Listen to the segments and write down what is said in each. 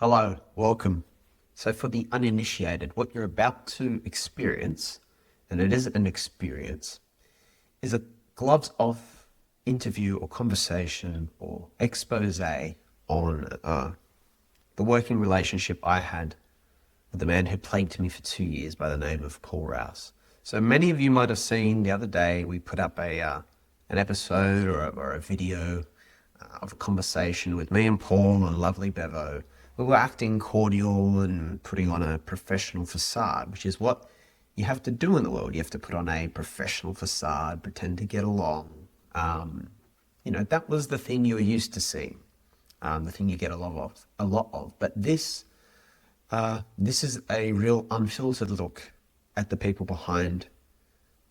Hello, welcome. So for the uninitiated, what you're about to experience, and it is an experience, is a gloves off interview or conversation or expose on the working relationship I had with the man who plagued me for 2 years by the name of Paul Rouse. So many of you might have seen the other day, we put up an episode or a video of a conversation with me and Paul and lovely Bevo. We were acting cordial and putting on a professional facade, which is what you have to do in the world. You have to put on a professional facade, pretend to get along. That was the thing you were used to seeing, the thing you get a lot of. But this is a real unfiltered look at the people behind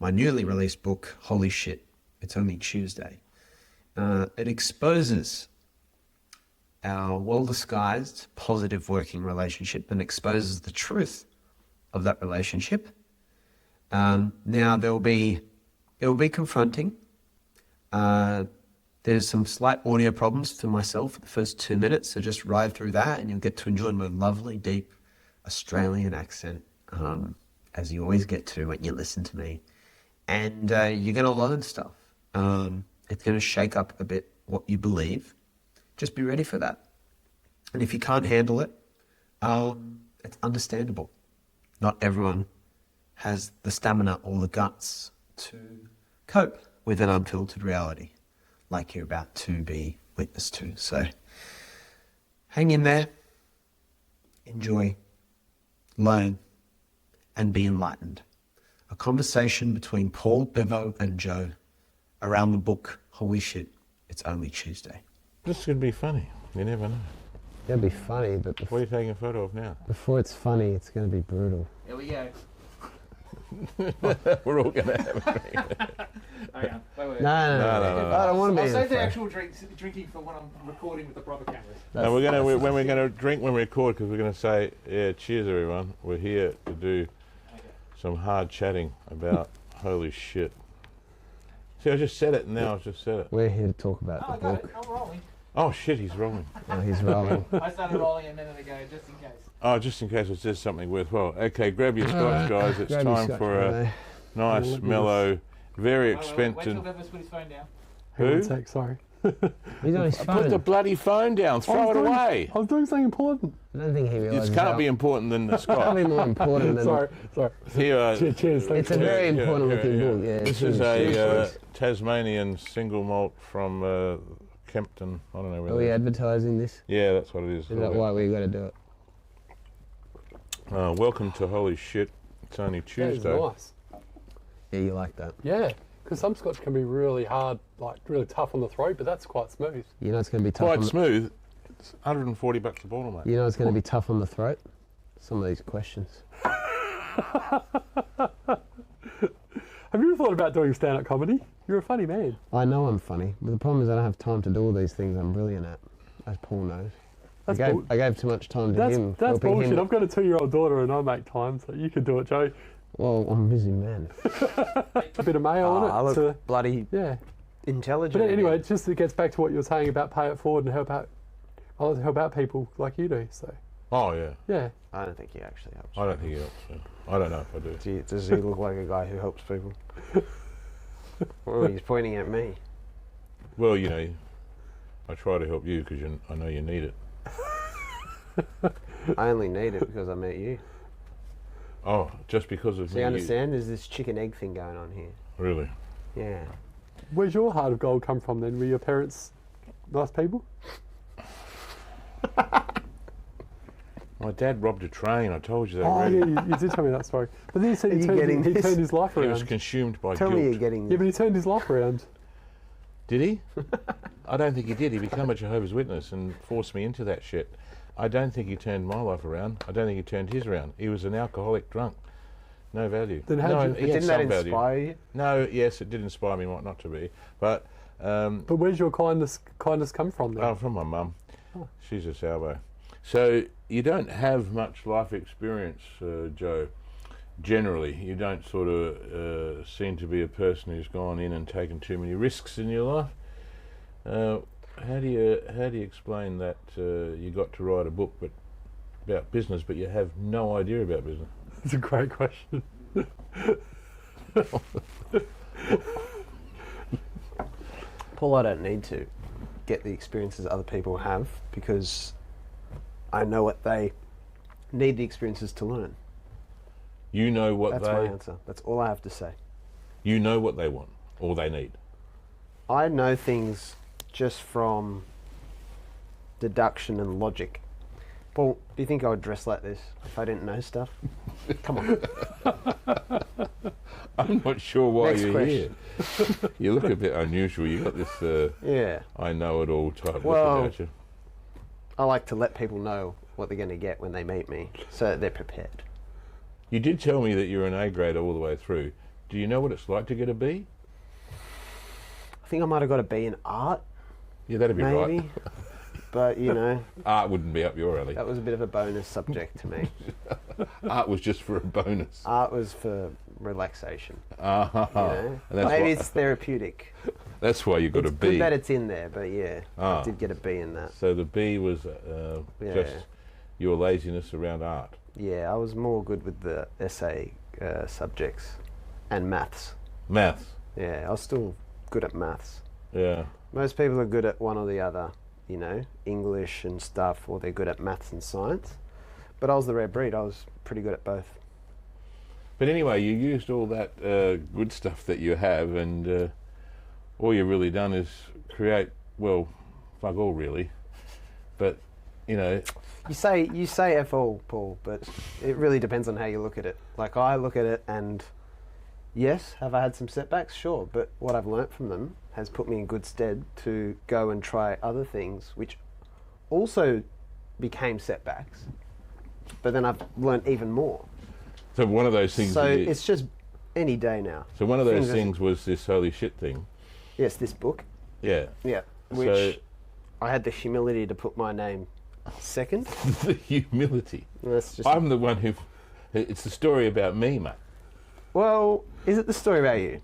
my newly released book, Holy Shit, It's Only Tuesday. It exposes our well-disguised positive working relationship and exposes the truth of that relationship. Now it'll be confronting. There's some slight audio problems for myself for the first 2 minutes, so just ride through that and you'll get to enjoy my lovely, deep Australian accent, as you always get to when you listen to me. And you're going to learn stuff. It's going to shake up a bit what you believe. Just be ready for that. And if you can't handle it, it's understandable. Not everyone has the stamina or the guts to cope with an unfiltered reality like you're about to be witness to. So hang in there, enjoy, learn, and be enlightened. A conversation between Paul, Bevo, and Joe around the book, Holy Shit, It's Only Tuesday. This is going to be funny. You never know. It'll be funny, but What are you taking a photo of now? before it's funny, it's going to be brutal. Here we go. We're all going to have a drink. Hang on, wait. No. I don't want to be I'll in save the front. actual drinking for when I'm recording with the proper cameras. No, when we're going to drink when we record, because we're going to say, yeah, cheers everyone. We're here to do some hard chatting about holy shit. See, I just said it and now I've just said it. We're here to talk about Oh, I the got book. it. I'm rolling. Oh shit, he's rolling. Oh, he's rolling. I started rolling a minute ago, just in case. Oh, just in case it says something worthwhile. Okay, grab your scotch, guys. It's Grab your time scotch, for a René. nice, Let me mellow, very Wait till expensive... Bevis put his phone down. Who? Hang on a sec, sorry. He's on his Put the phone. bloody phone down. Throw it away. I was doing something important. I don't think he realises It can't how- be important than the Can't scotch. be more important than... Sorry. Here, Cheers. It's a very important looking book, yeah. This is a Tasmanian single malt from Kempton. I don't know where Are that we is. advertising this? Yeah, that's what it is. Is that why we got to do it? Welcome to Holy Shit. It's only That is Tuesday. nice. Yeah, you like that. Yeah, because some scotch can be really hard, like really tough on the throat, but that's quite smooth. You know it's going to be tough Quite on smooth. It's $140 a bottle, mate. You know it's going to be tough on the throat? Some of these questions. Have you ever thought about doing stand-up comedy? You're a funny man. I know I'm funny, but the problem is I don't have time to do all these things I'm brilliant at, as Paul knows. That's I gave too much time to him. That's helping bullshit. him. I've got a 2-year-old daughter and I make time, so you could do it, Joe. Well, I'm a busy man. A bit of mayo on it. I look to- bloody yeah. intelligent. But anyway, it gets back to what you were saying about pay it forward and help out people like you do. So Oh, yeah. yeah. I don't think he actually helps. I don't think he helps. Yeah. I don't know if I do. Does he look like a guy who helps people? Well, he's pointing at me. Well, you know, I try to help you because I know you need it. I only need it because I met you. Oh, just because of So me. you understand? There's this chicken egg thing going on here. Really? Yeah. Where's your heart of gold come from then? Were your parents nice people? My dad robbed a train. I told you that Oh already. yeah, you did tell me that story. But then you said Are you getting he this? turned his life He was around. consumed by Tell guilt. me you're getting Yeah, but he turned his life around. Did he? I don't think he did. He became a Jehovah's Witness and forced me into that shit. I don't think he turned my life around. I don't think he turned his around. He was an alcoholic drunk. No value. Then how'd no, you- he But had didn't that some value. inspire you? No, yes, it did inspire me not to be. But But where's your kindness come from then? from my mum. Oh. She's a salvo. So you don't have much life experience, Joe. Generally, you don't sort of seem to be a person who's gone in and taken too many risks in your life. How do you explain that you got to write a book, but about business, but you have no idea about business? It's a great question. Paul, I don't need to get the experiences other people have because I know what they need the experiences to learn. You know what That's my answer. That's all I have to say. You know what they want or they need. I know things just from deduction and logic. Paul, do you think I would dress like this if I didn't know stuff? Come on. I'm not sure why Next you're question. here. You look a bit unusual. You got this Yeah. I know it all type Well, look about you. I like to let people know what they're going to get when they meet me so that they're prepared. You did tell me that you're an A grade all the way through. Do you know what it's like to get a B? I think I might have got a B in art, Yeah, that'd be maybe. right. But, you know, Art wouldn't be up your alley. that was a bit of a bonus subject to me. Art was just for a bonus. Art was for relaxation. Ah, You know? and that's Maybe why, it's therapeutic. that's why you got It's a B. good that it's in there, but yeah, Ah. I did get a B in that. So the B was Yeah. just your laziness around art. Yeah, I was more good with the essay subjects and maths. Maths. Yeah, I was still good at maths. Yeah. Most people are good at one or the other, you know, English and stuff, or they're good at maths and science. But I was the rare breed. I was pretty good at both. But anyway, you used all that good stuff that you have, and all you've really done is create, well, fuck all really. But, you know, You say F all, Paul, but it really depends on how you look at it. Like, I look at it and, yes, have I had some setbacks? Sure, but what I've learnt from them has put me in good stead to go and try other things, which also became setbacks. But then I've learnt even more. so one of those things. So that you- it's just any day now. so one of those things are- things was this holy shit thing. Yes, this book. Yeah. Yeah. Which I had the humility to put my name second. The humility. That's just. I'm the one who. It's the story about me, mate. Well, is it the story about you?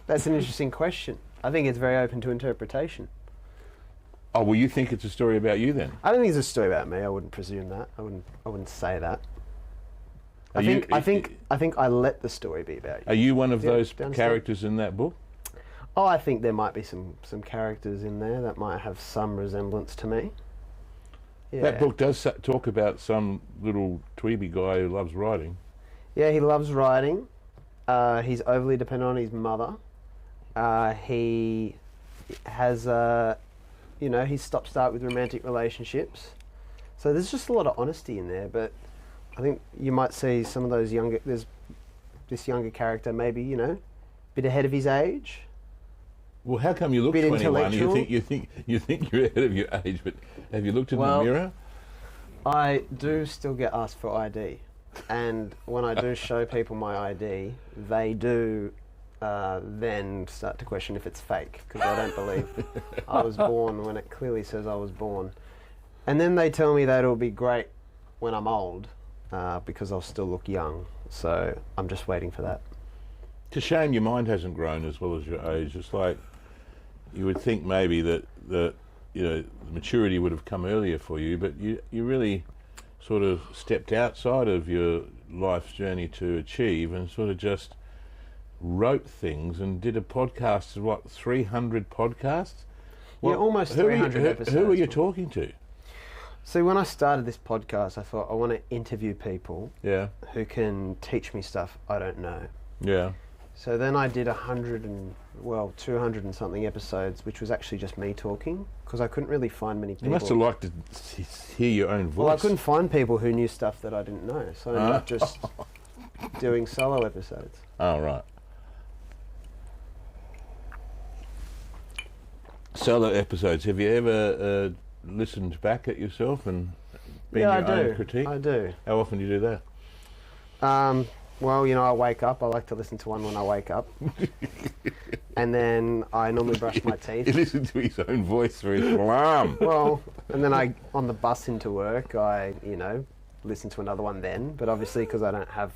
That's an interesting question. I think it's very open to interpretation. Oh, well, you think it's a story about you then? I don't think it's a story about me. I wouldn't presume that. I wouldn't say that. Are you- I think I let the story be about Are you. you one of Yeah, those do you understand? characters in that book? Oh, I think there might be some characters in there that might have some resemblance to me. Yeah. That book does talk about some little tweeby guy who loves writing. Yeah, he loves writing. He's overly dependent on his mother. He has, he's stop-start with romantic relationships. So there's just a lot of honesty in there, but I think you might see some of those there's this younger character maybe, you know, a bit ahead of his age. Well, how come you look Bit 21? You intellectual. think you're ahead of your age, but have you looked in the Well- mirror? I do still get asked for ID, and when I do show people my ID, they do then start to question if it's fake, because I don't believe I was born when it clearly says I was born. And then they tell me that it'll be great when I'm old, because I'll still look young. So I'm just waiting for that. It's a shame your mind hasn't grown as well as your age. It's like you would think maybe that the maturity would have come earlier for you, but you really sort of stepped outside of your life's journey to achieve and sort of just wrote things and did a podcast of what, 300 podcasts? Yeah, almost who are you- 300 episodes. Who are you talking to? So when I started this podcast, I thought I want to interview people Yeah, who can teach me stuff I don't know. yeah. So then I did 200 and something episodes, which was actually just me talking, because I couldn't really find many people. You must have liked to hear your own voice. Well, I couldn't find people who knew stuff that I didn't know, so I ended up just doing solo episodes. Oh, right. Solo episodes. Have you ever listened back at yourself and been Yeah, your I own do. critique? I do. How often do you do that? Well, I wake up. I like to listen to one when I wake up. And then I normally brush my He teeth. listened to his own voice for his alarm. Well, and then on the bus into work, I, listen to another one then. But obviously, because I don't have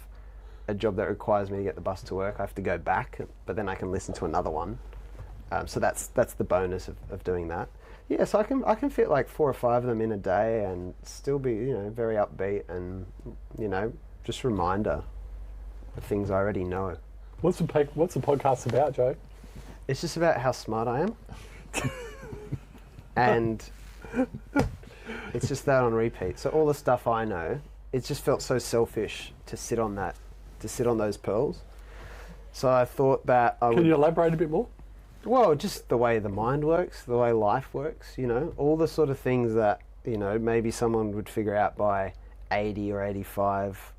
a job that requires me to get the bus to work, I have to go back, but then I can listen to another one. So that's the bonus of doing that. Yeah, so I can fit like 4 or 5 of them in a day and still be, you know, very upbeat and, you know, just reminder of things I already know. What's the podcast about, Joe? It's just about how smart I am. And it's just that on repeat. So all the stuff I know, it just felt so selfish to sit on those pearls. So I thought that I would... Can you elaborate a bit more? Well, just the way the mind works, the way life works, you know, all the sort of things that, you know, maybe someone would figure out by 80 or 85.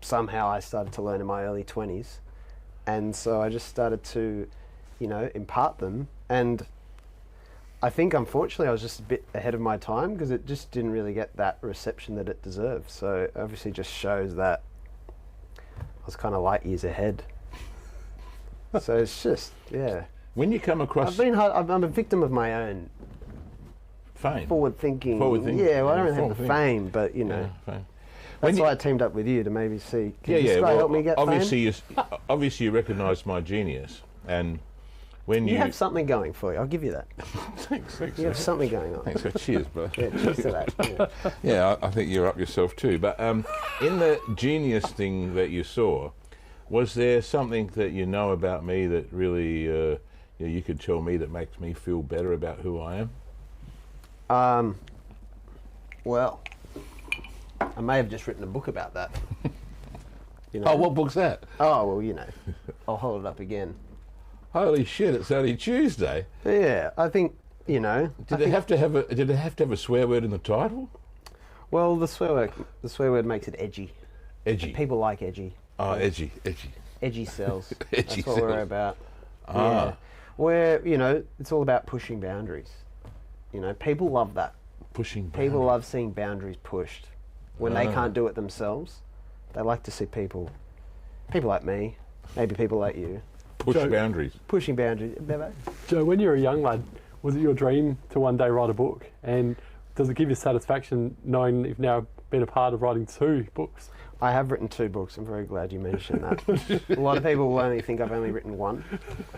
Somehow I started to learn in my early 20s. And so I just started to, you know, impart them. And I think, unfortunately, I was just a bit ahead of my time because it just didn't really get that reception that it deserved. So it obviously just shows that I was kind of light years ahead. So it's just, yeah. When you come across I'm a victim of my own fame, forward thinking. Forward-thinking, Yeah, well, I don't yeah, really have the forward-thinking. fame, but you know, yeah, fame. that's When why I teamed up with you to maybe see. Can Yeah, this yeah. guy Well, help me get obviously, fame? obviously, you recognise my genius, and when You have something going for you. I'll give you that. thanks, You have something going on. thanks. Cheers, brother. Yeah, cheers to that. Yeah. Yeah, I think you're up yourself too. But in the genius thing that you saw, was there something that you know about me that really you could tell me that makes me feel better about who I am? Well, I may have just written a book about that. You know? Oh, what book's that? Oh, well, you know, I'll hold it up again. Holy shit! It's only Tuesday. Yeah, I think, you know. Did it have to have a swear word in the title? Well, the swear word makes it edgy. Edgy. People like edgy. Oh, edgy. Edgy sells. Edgy That's what we're sells. about. Ah. Yeah. Where, you know, it's all about pushing boundaries. You know, people love that. Pushing. People love seeing boundaries pushed. When they can't do it themselves, they like to see people like me, maybe people like you, push Joe- boundaries. pushing boundaries. Joe, when you were a young lad, was it your dream to one day write a book? And does it give you satisfaction knowing that you've now been a part of writing 2 books? I have written 2 books. I'm very glad you mentioned that. A lot of people will only think I've only written 1,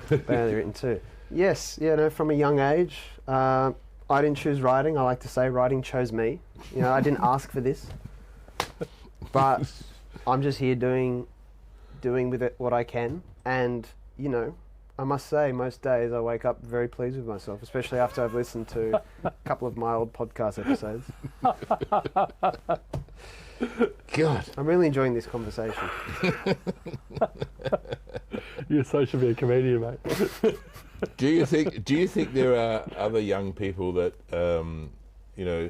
but I've only written 2. Yes, you know, from a young age, I didn't choose writing. I like to say writing chose me. You know, I didn't ask for this, but I'm just here doing with it what I can. And, you know, I must say most days I wake up very pleased with myself, especially after I've listened to a couple of my old podcast episodes. God. I'm really enjoying this conversation. You're so should be a comedian, mate. Do you think there are other young people that you know?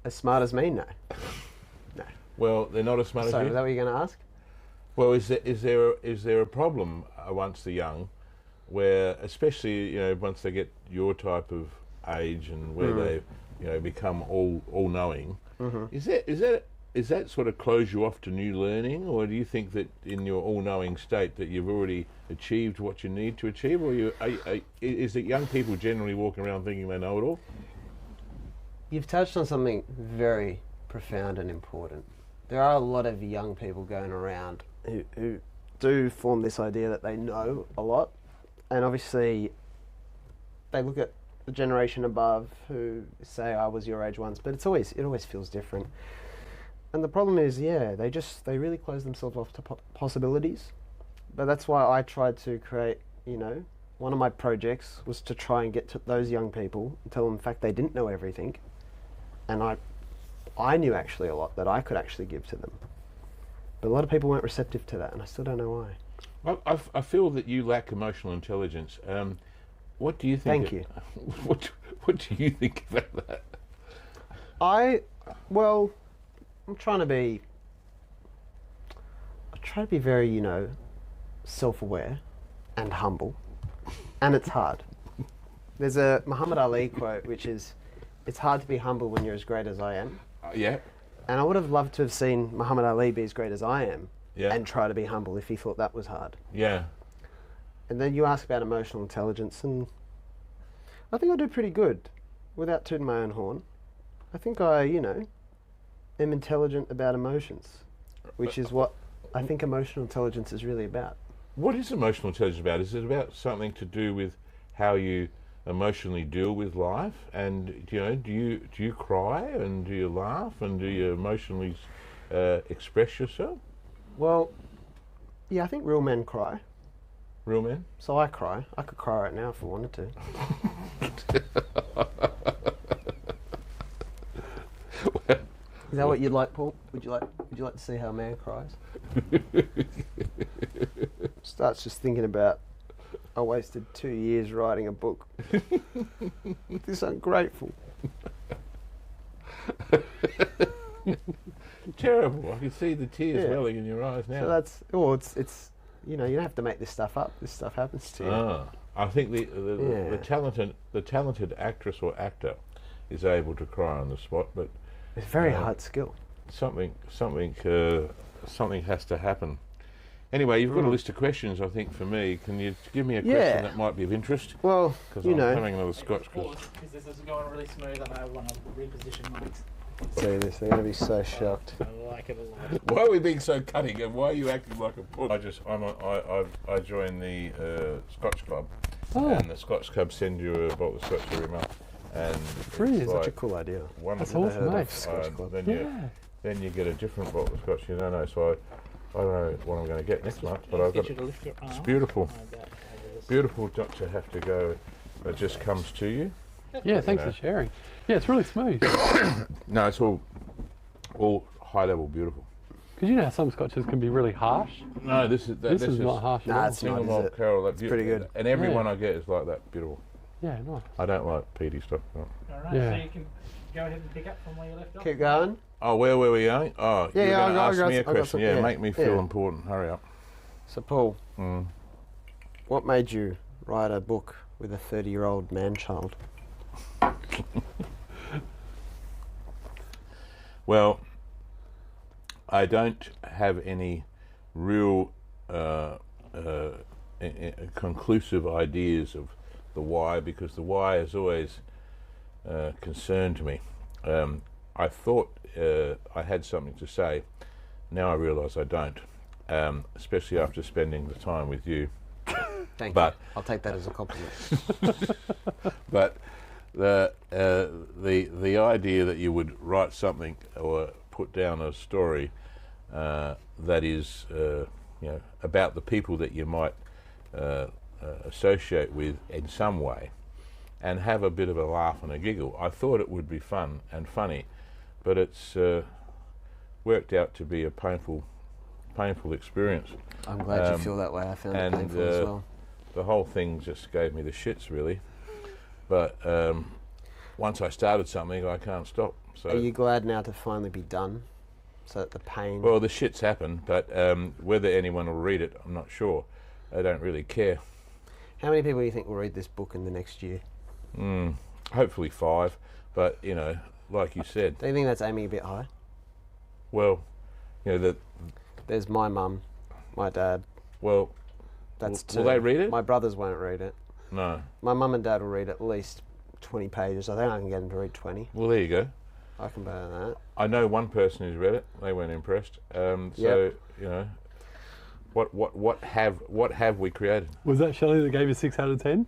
As smart as me? No. Well, they're not as smart Sorry, as is you. that what you're going to ask? Well, is there a problem amongst the young, where especially once they get your type of age and where they become all knowing, is that sort of close you off to new learning, or do you think that in your all knowing state that you've already achieved what you need to achieve, or is it young people generally walking around thinking they know it all? You've touched on something very profound and important. There are a lot of young people going around who do form this idea that they know a lot, and obviously they look at the generation above who say I was your age once, but it always feels different. And the problem is, they really close themselves off to possibilities. But that's why I tried to create, one of my projects was to try and get to those young people and tell them, in fact, they didn't know everything. And I knew actually a lot that I could actually give to them. But a lot of people weren't receptive to that, and I still don't know why. I feel that you lack emotional intelligence. What do you think? Thank you. What do you think about that? I'm trying to be very, self-aware and humble, and it's hard. There's a Muhammad Ali quote, which is, "It's hard to be humble when you're as great as I am." Yeah. And I would have loved to have seen Muhammad Ali be as great as I am, Yeah. and try to be humble if he thought that was hard. Yeah. And then you ask about emotional intelligence, and I think I do pretty good, without tooting my own horn. I think I, am intelligent about emotions, which is what I think emotional intelligence is really about. What is emotional intelligence about? Is it about something to do with how you emotionally deal with life? And do you cry and do you laugh and do you emotionally express yourself? Well, yeah, I think real men cry. Real men? So I cry. I could cry right now if I wanted to. Is that what you'd like, Paul? Would you like to see how a man cries? Starts just thinking about, I wasted 2 years writing a book. This ungrateful. Terrible. I can see the tears Yeah. welling in your eyes now. So that's it's you don't have to make this stuff up. This stuff happens to you. I think the Yeah. talented actress or actor is able to cry on the spot, but It's a very hard skill. something has to happen. Anyway, you've got a list of questions, I think, for me. Can you give me a question Yeah. that might be of interest? Well, Because you I'm know, having another scotch. Pause, because this is going really smooth and I want to reposition mics. see this. They're going to be so shocked. I like it a lot. Why are we being so cutting, and why are you acting like a puss? I joined the Scotch Club, and the Scotch Club send you a bottle of Scotch every month, and Really? it's Such a like cool idea. That's wonderful. awesome, mate. Scotch Club. Then you get a different bottle of Scotch. You don't know, so I don't know what I'm going to get next month, but I've got Get you to lift your arm. it's beautiful, Like that, like this. beautiful not to have to go. It just comes to you. Yeah, thanks know. for sharing. Yeah, it's really smooth. No, it's all high level beautiful. Because you know how some scotches can be really harsh. No, this is This is not harsh at Nah, all. it's not, single is malt it? Carol. It's pretty good. And every Yeah. one I get is like that, beautiful. Yeah, nice. I don't like peaty stuff. No. All right, Yeah. so you can go ahead and pick up from where you left off. Keep going. Oh, where were we going? Oh, Yeah, you're yeah, going to I ask got- me I a got question. some- Yeah, yeah, make me feel yeah. important. Hurry up. So, Paul, Mm. what made you write a book with a 30-year-old man-child? Well, I don't have any real conclusive ideas of the why, because the why has always concerned me. I thought I had something to say. Now I realise I don't, especially after spending the time with you. Thank But- you. I'll take that as a compliment. But the idea that you would write something or put down a story that is about the people that you might associate with in some way, and have a bit of a laugh and a giggle. I thought it would be fun and funny, but it's worked out to be a painful experience. I'm glad you Um, feel that way. I found it and, painful as well. The whole thing just gave me the shits, really. But once I started something, I can't stop. So, Are you glad now to finally be done? So that the pain... well, the shits happen, but whether anyone will read it, I'm not sure. I don't really care. How many people do you think will read this book in the next year? Hopefully 5, but like you said, Do you think that's aiming a bit high? well, There's my mum, my dad. well, That's will 2. they read it? My brothers won't read it. No. My mum and dad will read at least 20 pages. I think I can get them to read 20. Well, there you go. I can better than that. I know one person who's read it. They weren't impressed. So what have we created? Was that Shelley that gave you 6 out of 10?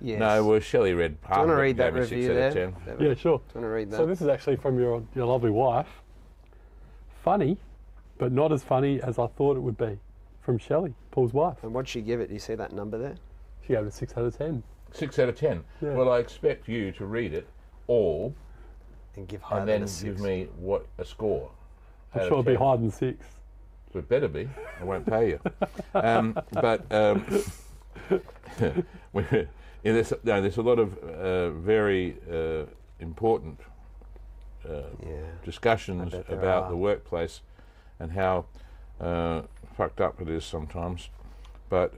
Yes. No, well, Shelley read Do half you want of to it, read that gave me 6 review out there? of 10. Yeah, sure. Do you want to read that? So this is actually from your lovely wife. Funny, but not as funny as I thought it would be. From Shelley, Paul's wife. And what'd she give it? Do you see that number there? She gave it a 6 out of 10. 6 out of 10. Yeah. Well, I expect you to read it all And give higher and than then a 6. give me a score. I'm out sure of it'll be 10. higher than 6. So it better be. I won't pay you. There's a lot of very important discussions I bet there about are. the workplace and how fucked up it is sometimes. But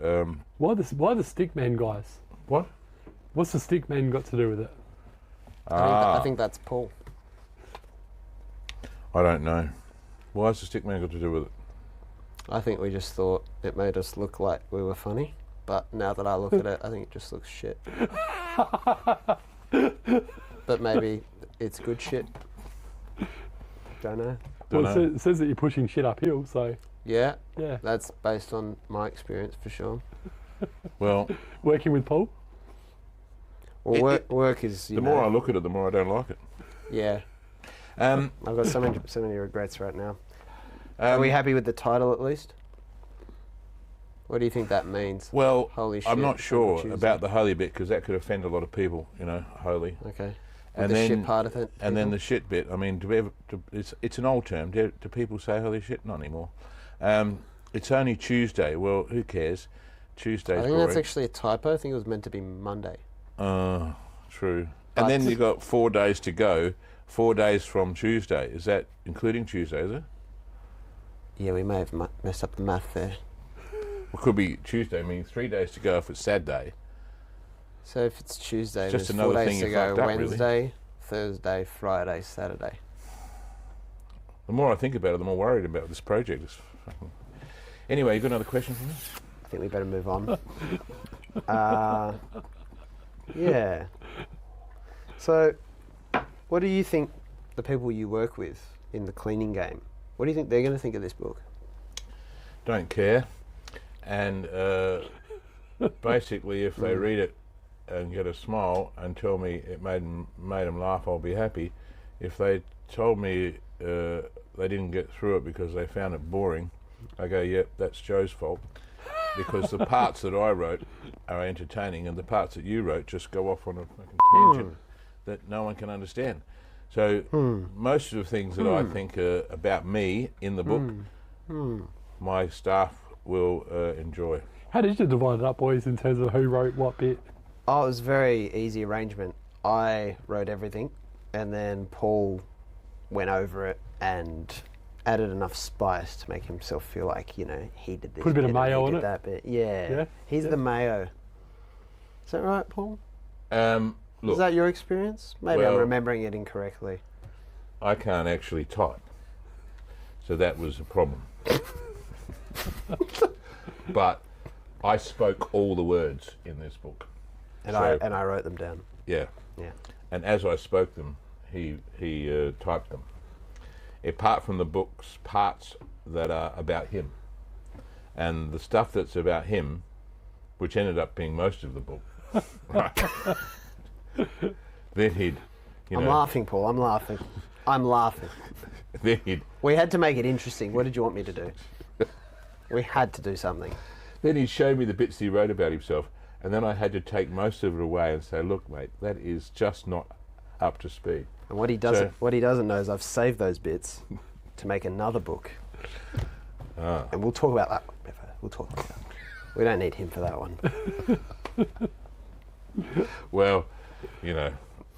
Why the stick man, guys? what? What's the stick man got to do with it? I think that's Paul. I don't know. Why has the stick man got to do with it? I think we just thought it made us look like we were funny. But now that I look at it, I think it just looks shit. But maybe it's good shit. Don't know. Don't Well, know. it says that you're pushing shit uphill, so Yeah, yeah. that's based on my experience for sure. Well, Working with Paul? Well, work is, The more I look at it, the more I don't like it. yeah. Um, I've got so many regrets right now. Are we happy with the title at least? What do you think that means? Well, Holy shit, I'm not sure Tuesday. about the holy bit because that could offend a lot of people, holy. Okay. And the then, shit part of it. And then the shit bit. I mean, it's an old term. Do people say holy shit? Not anymore. It's only Tuesday. Well, who cares? Tuesday's I think boring. that's actually a typo. I think it was meant to be Monday. True. But- And then you got 4 days to go. 4 days from Tuesday. Is that including Tuesday, is it? Yeah, we may have messed up the math there. It could be Tuesday. I mean, 3 days to go if it's Saturday. So if it's Tuesday, It's there's just 4 another days thing to you go. fucked up, really. Wednesday, Thursday, Friday, Saturday. The more I think about it, the more worried about this project. Anyway, you got another question for me? I think we better move on. Yeah. So, what do you think the people you work with in the cleaning game, what do you think they're going to think of this book? Don't care. And basically, if they read it and get a smile and tell me it made them laugh, I'll be happy. If they told me they didn't get through it because they found it boring, I go, yep, that's Joe's fault. Because the parts that I wrote are entertaining and the parts that you wrote just go off on a fucking tangent that no one can understand. So most of the things that I think are about me in the book, my staff will enjoy. How did you divide it up, boys, in terms of who wrote what bit? Oh, it was very easy arrangement. I wrote everything, and then Paul went over it and added enough spice to make himself feel like, he did this. Put a bit of and mayo he on did it? that bit. Yeah. He's the mayo. Is that right, Paul? Look, Is that your experience? Maybe I'm well- remembering it incorrectly. I can't actually type, so that was a problem. But I spoke all the words in this book. And So- I wrote them down. Yeah. Yeah. And as I spoke them, he typed them. Apart from the book's parts that are about him, and the stuff that's about him, which ended up being most of the book. Then he'd, I'm laughing, Paul. I'm laughing. Then he'd We had to make it interesting. What did you want me to do? We had to do something. show me the bits he wrote about himself, and then I had to take most of it away and say, look, mate, that is just not up to speed. And what he doesn't know is I've saved those bits to make another book. And we'll talk about that one, Bevo. We'll talk about that. We don't need him for that one. Well,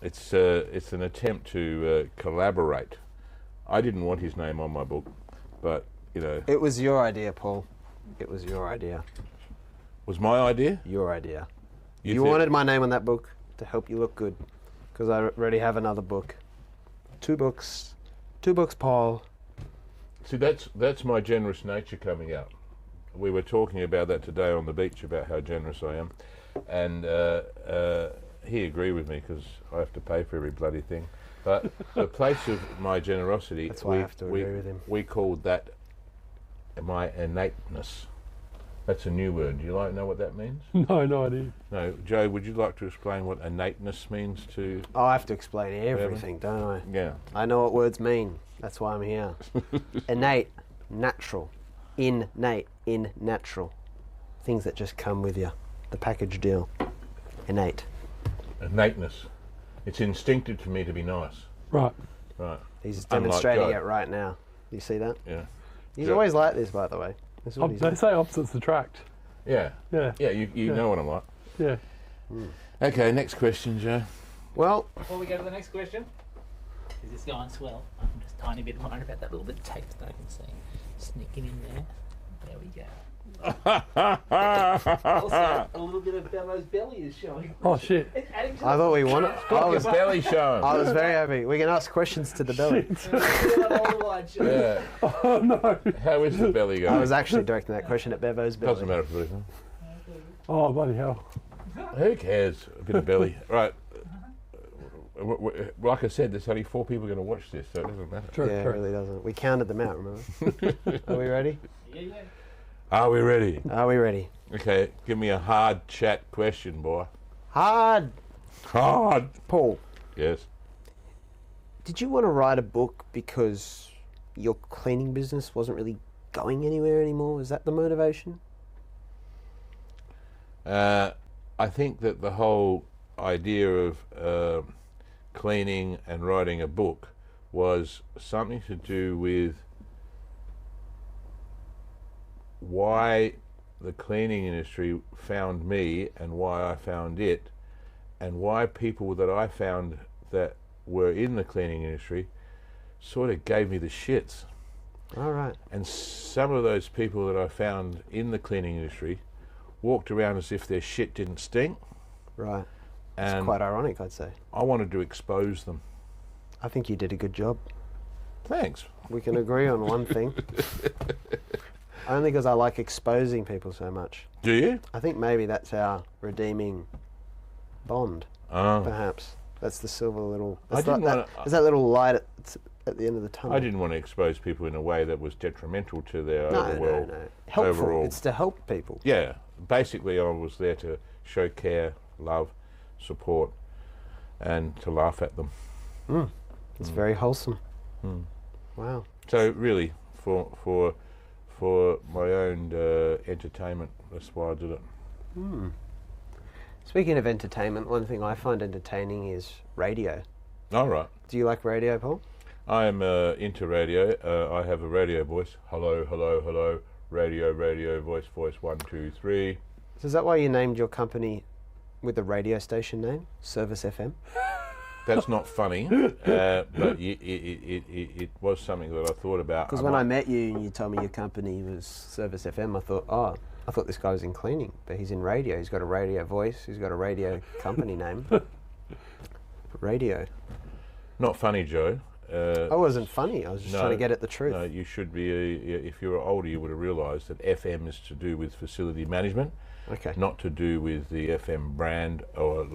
it's an attempt to collaborate. I didn't want his name on my book, but It was your idea, Paul. It was your idea. was my idea. Your idea. You think- wanted my name on that book to help you look good. Because I already have another book. 2 books. 2 books, Paul. See, that's my generous nature coming out. We were talking about that today on the beach about how generous I am, and he agreed with me because I have to pay for every bloody thing. But the place of my generosity, That's why I have to agree with him. We called that my innateness. That's a new word. Do you know what that means? No idea. No, Joe. Would you like to explain what innateness means to? Oh, I have to explain everything, don't I? Yeah. I know what words mean. That's why I'm here. Innate, natural. Innate, in natural. Things that just come with you. The package deal. Innate. Innateness. It's instinctive to me to be nice. Right. Right. He's Unlike demonstrating Joe. it right now. You see that? Yeah. He's Joe. always like this, by the way. This is what he's They say opposites attract. Yeah. Yeah. Yeah. You know what I'm like. Yeah. Okay. Next question, Joe. Well, Before we go to the next question, is this going swell? I'm just a tiny bit worried about that little bit of tape that I can see sneaking in there. There we go. Also, a little bit of Bevo's belly is showing. Oh shit. It's adding to I thought we wanted. I was belly showing. I was very happy. We can ask questions to the belly. Yeah. Oh no. How is the belly going? I was actually directing that question at Bevo's belly. Doesn't matter for this one. Oh bloody hell. Who cares? A bit of belly. Right. Like I said, there's only 4 people going to watch this, so it doesn't matter. True. Yeah, it true. really doesn't. We counted them out, remember? Are we ready? Yeah. Are we ready? Are we ready? Okay, give me a hard chat question, boy. Hard. God. Paul, Yes. did you want to write a book because your cleaning business wasn't really going anywhere anymore? Was that the motivation? I think that the whole idea of cleaning and writing a book was something to do with why the cleaning industry found me and why I found it, and why people that I found that were in the cleaning industry sort of gave me the shits. All right. And some of those people that I found in the cleaning industry walked around as if their shit didn't stink. Right. It's And quite ironic, I'd say. I wanted to expose them. I think you did a good job. Thanks. We can agree on one thing. Only because I like exposing people so much. Do you? I think maybe that's our redeeming bond, Oh. perhaps. That's the silver little... I That's didn't like wanna- there's that little light at the end of the tunnel. I didn't want to expose people in a way that was detrimental to their No, overall. no. Helpful. overall- It's to help people. Yeah, basically I was there to show care, love, support, and to laugh at them. It's very wholesome. Mm. Wow. So really, for my own entertainment, that's why I did it. Speaking of entertainment, one thing I find entertaining is radio. All right. Do you like radio, Paul? I am into radio. I have a radio voice. Hello, hello, hello. Radio, radio, voice, voice. 1, 2, 3. So is that why you named your company with the radio station name, Service FM? That's not funny, but it was something that I thought about. Because when I met you and you told me your company was Service FM, I thought this guy was in cleaning, but he's in radio. He's got a radio voice. He's got a radio company name. Radio. Not funny, Joe. I wasn't funny. I was just trying to get at the truth. No, you should be. If you were older, you would have realised that FM is to do with facility management, Okay. not to do with the FM brand or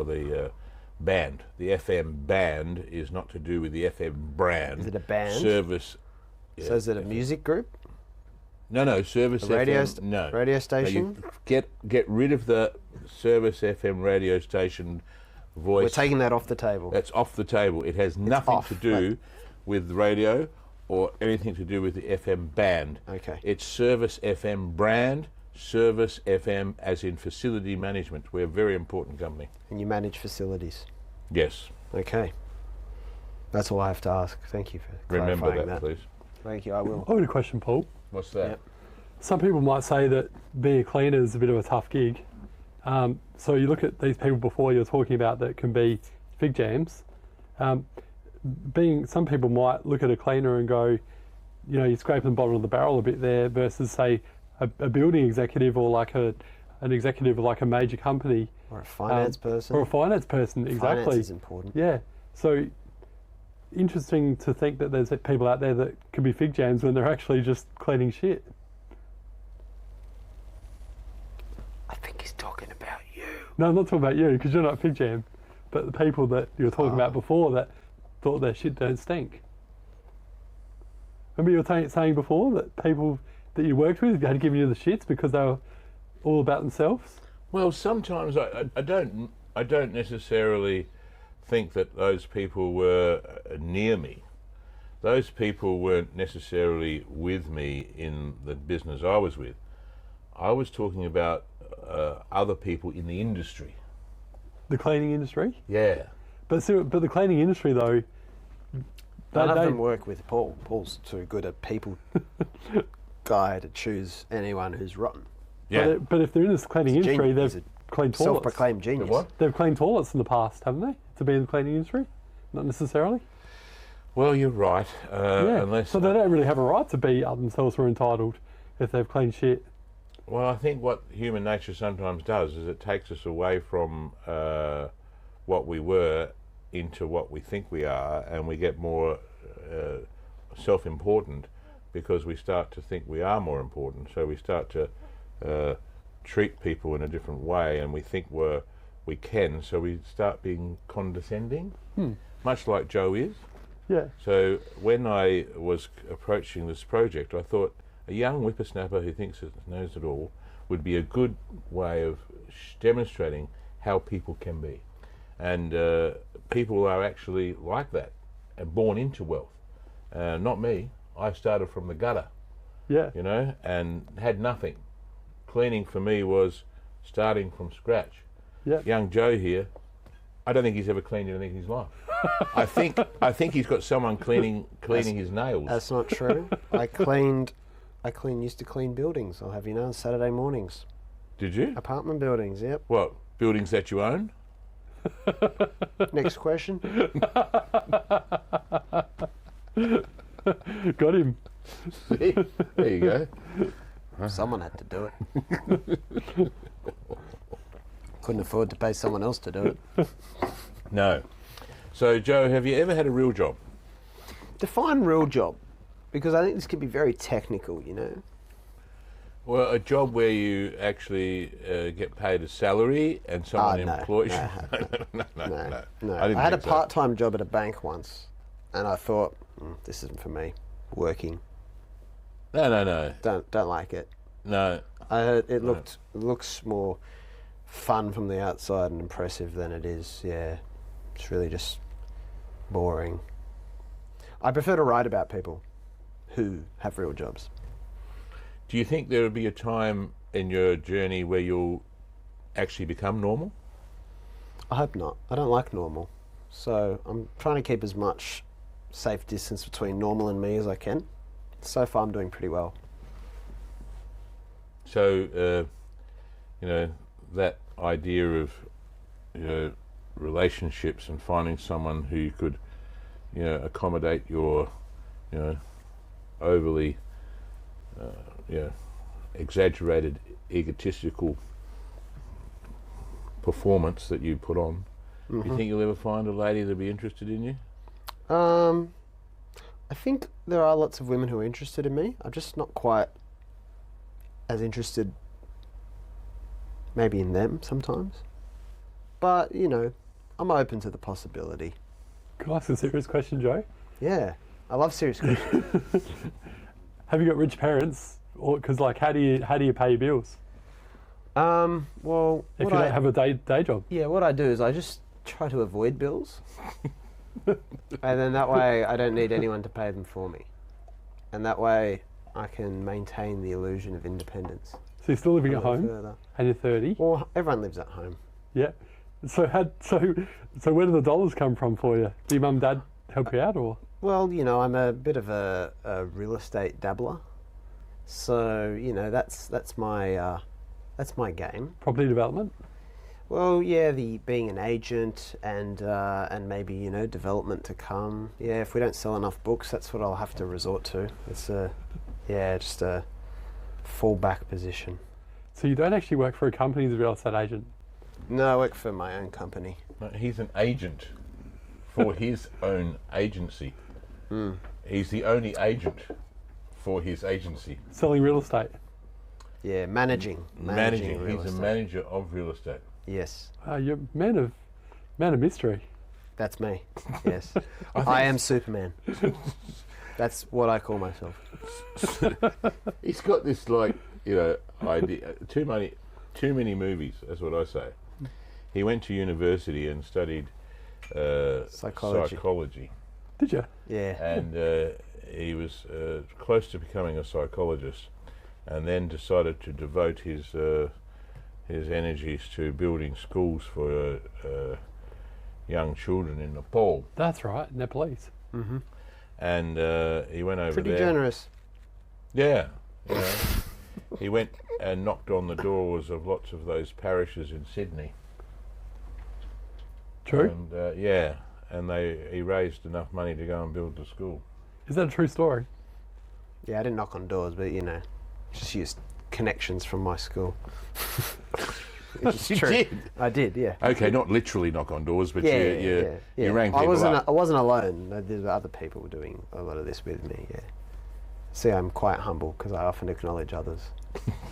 the band. The FM band is not to do with the FM brand. Is it a band? Service. So is it a music group? No, Service A radio FM. No. radio No, station? you get rid of the Service FM radio station voice. We're taking that off the table. That's off the table. It has nothing off, to do with radio or anything to do with the FM band. Okay. It's Service FM brand, Service FM as in facility management. We're a very important company. And you manage facilities. Yes. Okay. That's all I have to ask. Thank you for Remember clarifying that, please. Thank you, I will. I've got a question, Paul. What's that? Yep. Some people might say that being a cleaner is a bit of a tough gig. So you look at these people before you're talking about that can be fig jams. Some people might look at a cleaner and go, you know, you're scraping the bottom of the barrel a bit there versus say a building executive or like an executive of like a major company. Or a finance person. Or a finance person, exactly. Finance is important. Yeah. So interesting to think that there's people out there that can be fig jams when they're actually just cleaning shit. I think he's talking about you. No, I'm not talking about you because you're not a fig jam, but the people that you were talking about before that thought their shit don't stink. Remember you were saying before that people that you worked with had given you the shits because they were all about themselves? Well, sometimes I don't necessarily think that those people were near me. Those people weren't necessarily with me in the business I was with. I was talking about other people in the industry. The cleaning industry? Yeah. But the cleaning industry though, None of them work with Paul. Paul's too good a people guy to choose anyone who's rotten. Yeah. But if they're in this cleaning He's a industry, genius. they've He's cleaned a toilets. self-proclaimed genius. What? They've cleaned toilets in the past, haven't they? To be in the cleaning industry? Not necessarily. Well, you're right. Yeah. Unless So they don't really have a right to be up themselves or entitled if they've cleaned shit. Well, I think what human nature sometimes does is it takes us away from what we were into what we think we are, and we get more self-important because we start to think we are more important. So we start to treat people in a different way, and we think we can. So we start being condescending, much like Joe is. Yeah. So when I was approaching this project, I thought a young whippersnapper who thinks it knows it all would be a good way of demonstrating how people can be. And people are actually like that and born into wealth. Not me. I started from the gutter, Yeah. you know, and had nothing. Cleaning for me was starting from scratch. Yeah. Young Joe here, I don't think he's ever cleaned anything in his life. I think he's got someone cleaning his nails. That's not true. Used to clean buildings, I'll have you know, on Saturday mornings. Did you? Apartment buildings, yep. What, buildings that you own? Next question. Got him. See? There you go. Someone had to do it. Couldn't afford to pay someone else to do it. No. So, Joe, have you ever had a real job? Define real job, because I think this could be very technical, you know. Well, a job where you actually get paid a salary and someone no, employs no, you. No. I didn't had a think so. part-time job at a bank once, and I thought, this isn't for me. Working, No. don't like it. No. I heard it looks more fun from the outside and impressive than it is. Yeah, it's really just boring. I prefer to write about people who have real jobs. Do you think there will be a time in your journey where you'll actually become normal? I hope not. I don't like normal, so I'm trying to keep as much safe distance between normal and me as I can. So far, I'm doing pretty well. So, you know, that idea of, you know, relationships and finding someone who could, you know, accommodate your, you know, overly, exaggerated, egotistical performance that you put on. Do you think you'll ever find a lady that'll be interested in you? I think there are lots of women who are interested in me. I'm just not quite as interested maybe in them sometimes. But, you know, I'm open to the possibility. Can I ask a serious question, Joe? Yeah, I love serious questions. Have you got rich parents? Or because, like, how do you pay your bills Well, if you don't have a day job? Yeah, what I do is I just try to avoid bills. And then that way I don't need anyone to pay them for me. And that way I can maintain the illusion of independence. So you're still living a at little home, further. and you're 30. Well, everyone lives at home. Yeah. So where do the dollars come from for you? Do your mum and dad help you out, or? Well, you know, I'm a bit of a real estate dabbler. So, you know, that's my game. Property development? Well, yeah, the being an agent and maybe, you know, development to come. Yeah, if we don't sell enough books, that's what I'll have to resort to. It's just a fallback position. So you don't actually work for a company as a real estate agent? No, I work for my own company. No, he's an agent for his own agency. He's the only agent for his agency. Selling real estate? Yeah, managing real He's estate. a manager of real estate. Yes, You're man of mystery. that's me. Yes, I am Superman. That's what I call myself. He's got this, like, you know, idea. Too many movies. That's what I say. He went to university and studied psychology. Did you? Yeah. And he was close to becoming a psychologist, and then decided to devote his energies to building schools for young children in Nepal. That's right, Nepalese. Mm-hmm. And he went over Pretty there. generous. Yeah, you know, he went and knocked on the doors of lots of those parishes in Sydney. True. And and he raised enough money to go and build the school. Is that a true story? Yeah, I didn't knock on doors, but, you know, just used connections from my school. It's You true. did? I did, yeah. Okay, not literally knock on doors, but Yeah, you rang people I up. wasn't alone. There were other people doing a lot of this with me. Yeah. See, I'm quite humble because I often acknowledge others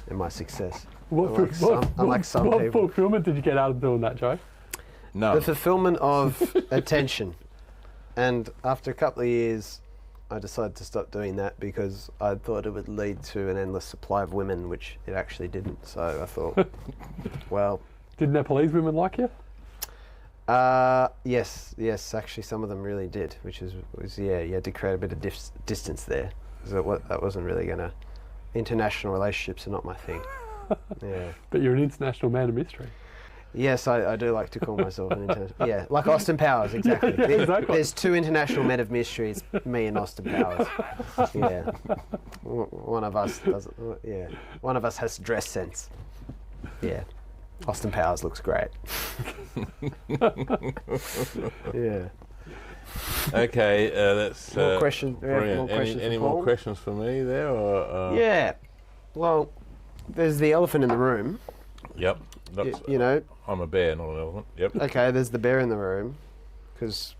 in my success. Unlike some what people. fulfillment did you get out of doing that, Joe? No. The fulfillment of attention. And after a couple of years, I decided to stop doing that because I thought it would lead to an endless supply of women, which it actually didn't. So I thought, well, Did Nepalese women like you? Yes. Actually, some of them really did, which was you had to create a bit of distance there. That wasn't really gonna. International relationships are not my thing. Yeah. But you're an international man of mystery. Yes, I do like to call myself an international. Yeah, like Austin Powers, exactly. Yeah, exactly. There's two international men of mystery. It's me and Austin Powers. Yeah. One of us doesn't. Yeah. One of us has dress sense. Yeah. Austin Powers looks great. Yeah. Okay, that's More questions. brilliant. More questions. Any for more Paul? questions for me there? Or, Yeah. Well, there's the elephant in the room. Yep. That's, You know. I'm a bear, not an elephant. Yep. Okay. There's the bear in the room, because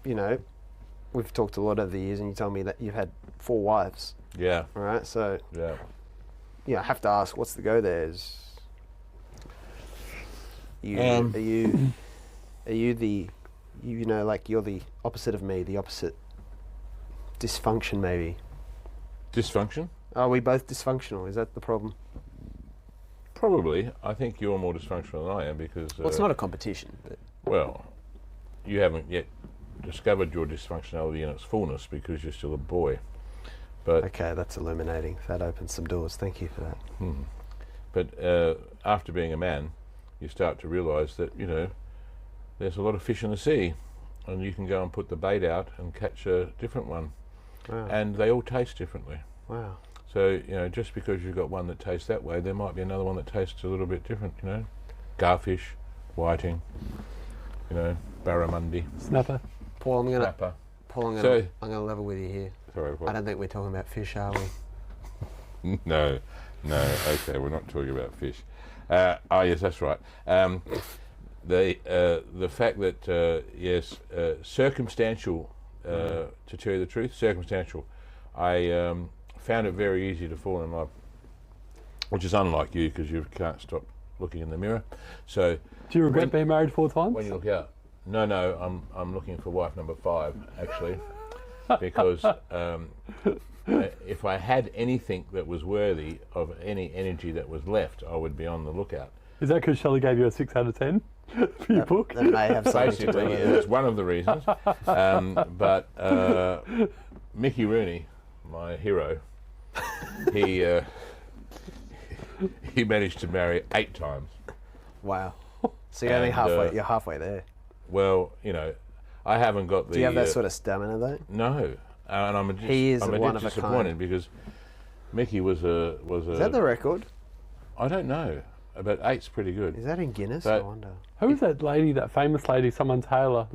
we've talked a lot over the years, and you told me that you've had 4 wives. Yeah. All right. So Yeah. I have to ask, what's the go there? Are you the like you're the opposite of me, the opposite dysfunction maybe? Dysfunction? Are we both dysfunctional? Is that the problem? Probably. I think you're more dysfunctional than I am because. Well, it's not a competition. But Well, you haven't yet discovered your dysfunctionality in its fullness because you're still a boy. But okay, that's illuminating. That opens some doors. Thank you for that. But after being a man, you start to realise that there's a lot of fish in the sea, and you can go and put the bait out and catch a different one, Wow. and they all taste differently. Wow. So just because you've got one that tastes that way, there might be another one that tastes a little bit different. Garfish, whiting, barramundi, Snapper. Paul, I'm snapper. gonna level with you here. Sorry, I don't think we're talking about fish, are we? No, okay, we're not talking about fish. Yes, that's right. The fact that circumstantial, to tell you the truth, circumstantial. I found it very easy to fall in love, which is unlike you because you can't stop looking in the mirror. So, Do you regret being married 4 times? when you look out, no, I'm looking for wife number 5 actually, because if I had anything that was worthy of any energy that was left, I would be on the lookout. Is that because Shelley gave you a 6 out of 10 for your book? That may have something to do Basically, with it. that's one of the reasons. But Mickey Rooney, my hero, he managed to marry 8 times. Wow. So you're only And, halfway. You're halfway there. Well, I haven't got the. Do you have that sort of stamina though? No, and I'm He is I'm one of a disappointed kind. because Mickey was a. Is that the record? I don't know, but 8's pretty good. Is that in Guinness? But- I wonder. Who was that lady, that famous lady, someone Taylor?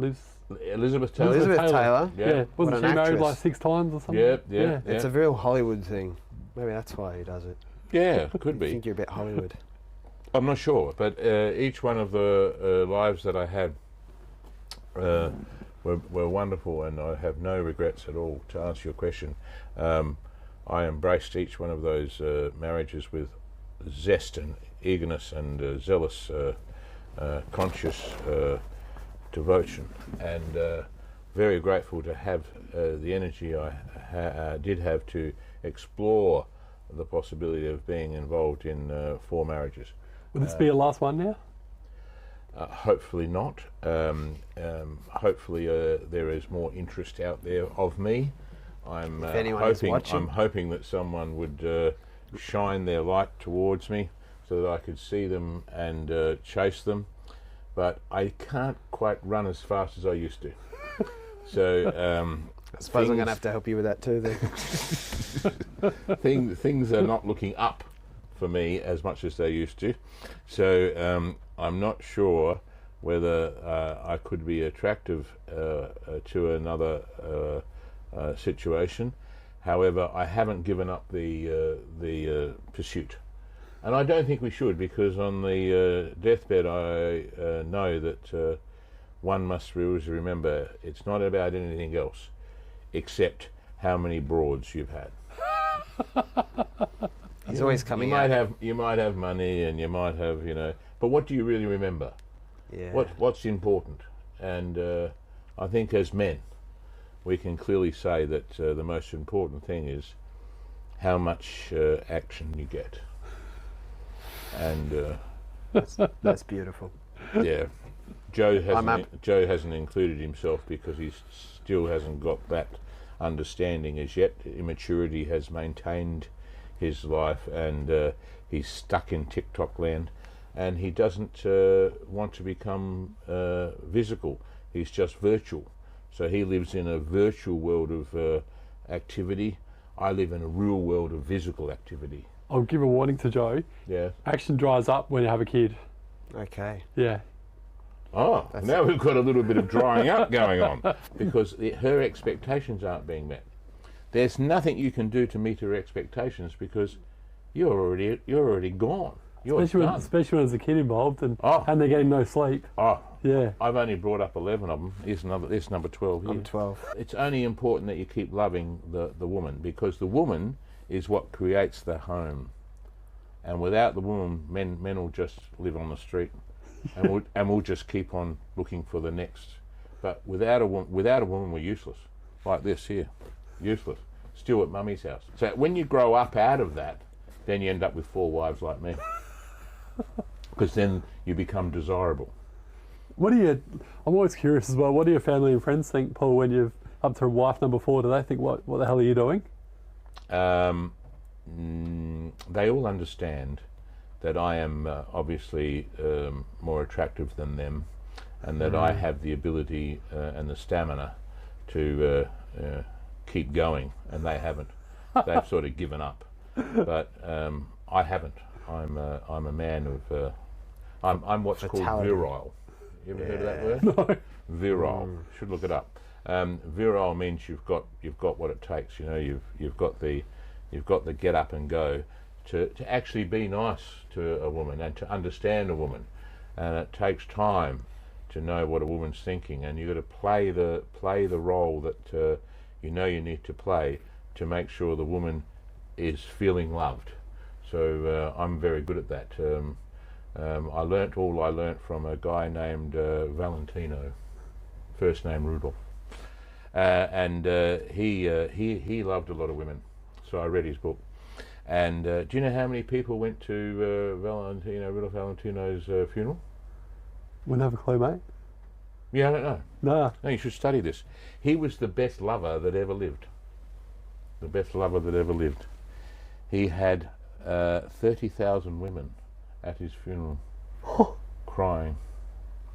Elizabeth Taylor. Elizabeth Taylor. Yeah. Yeah. Wasn't What she an married actress. like 6 times or something? Yeah. It's a real Hollywood thing. Maybe that's why he does it. Yeah, could I be. think you're a bit Hollywood. I'm not sure, but each one of the lives that I had were wonderful, and I have no regrets at all. To answer your question, I embraced each one of those marriages with zest and eagerness and zealous, conscious devotion, and very grateful to have the energy I did have to explore the possibility of being involved in 4 marriages. Will this be your last one now? Hopefully not. Hopefully there is more interest out there of me. I'm If anyone is watching. I'm hoping that someone would shine their light towards me so that I could see them and chase them. But I can't quite run as fast as I used to. So I suppose I'm going to have to help you with that too then. things are not looking up for me as much as they used to. So I'm not sure whether I could be attractive to another situation. However, I haven't given up the pursuit. And I don't think we should, because on the deathbed I know that one must always remember it's not about anything else except how many broads you've had. He's always coming out. You might have money, and you might have, but what do you really remember? Yeah. What's important? And I think as men, we can clearly say that the most important thing is how much action you get. And That's beautiful. yeah, Joe I'm hasn't included himself because he still hasn't got that understanding as yet. Immaturity has maintained his life, and he's stuck in TikTok land, and he doesn't want to become physical. He's just virtual. So he lives in a virtual world of activity. I live in a real world of physical activity. I'll give a warning to Joe. Yeah. Action dries up when you have a kid. Okay. Yeah. Oh, now we've got a little bit of drying up going on because her expectations aren't being met. There's nothing you can do to meet her expectations because you're already gone. You're done. Especially when there's a kid involved and Oh. and they're getting no sleep. Oh, Yeah. I've only brought up 11 of them. Here's number 12 here. I'm 12. It's only important that you keep loving the woman, because the woman is what creates the home. And without the woman, men will just live on the street, and we'll just keep on looking for the next. But without a woman, we're useless. Like this here, useless. Still at mummy's house. So when you grow up out of that, then you end up with 4 wives like me, because then you become desirable. I'm always curious as well, what do your family and friends think, Paul, when you're up to wife number 4? Do they think, what the hell are you doing? They all understand that I am obviously more attractive than them, and that I have the ability and the stamina to keep going, and they haven't. They've sort of given up, but I haven't. I'm a man of I'm what's called Vitality. virile. You ever heard of that word? No. Virile. Should look it up. Virile means you've got what it takes. You know, you've got the get up and go to actually be nice to a woman and to understand a woman, and it takes time to know what a woman's thinking, and you've got to play the role that you need to play to make sure the woman is feeling loved. So I'm very good at that. I learnt from a guy named Valentino, first name Rudolph, and he loved a lot of women. So I read his book. And do you know how many people went to Rudolph Valentino's funeral? Wouldn't have a clue, mate. Yeah, I don't know. Nah. No, you should study this. He was the best lover that ever lived. The best lover that ever lived. He had 30,000 women at his funeral, crying.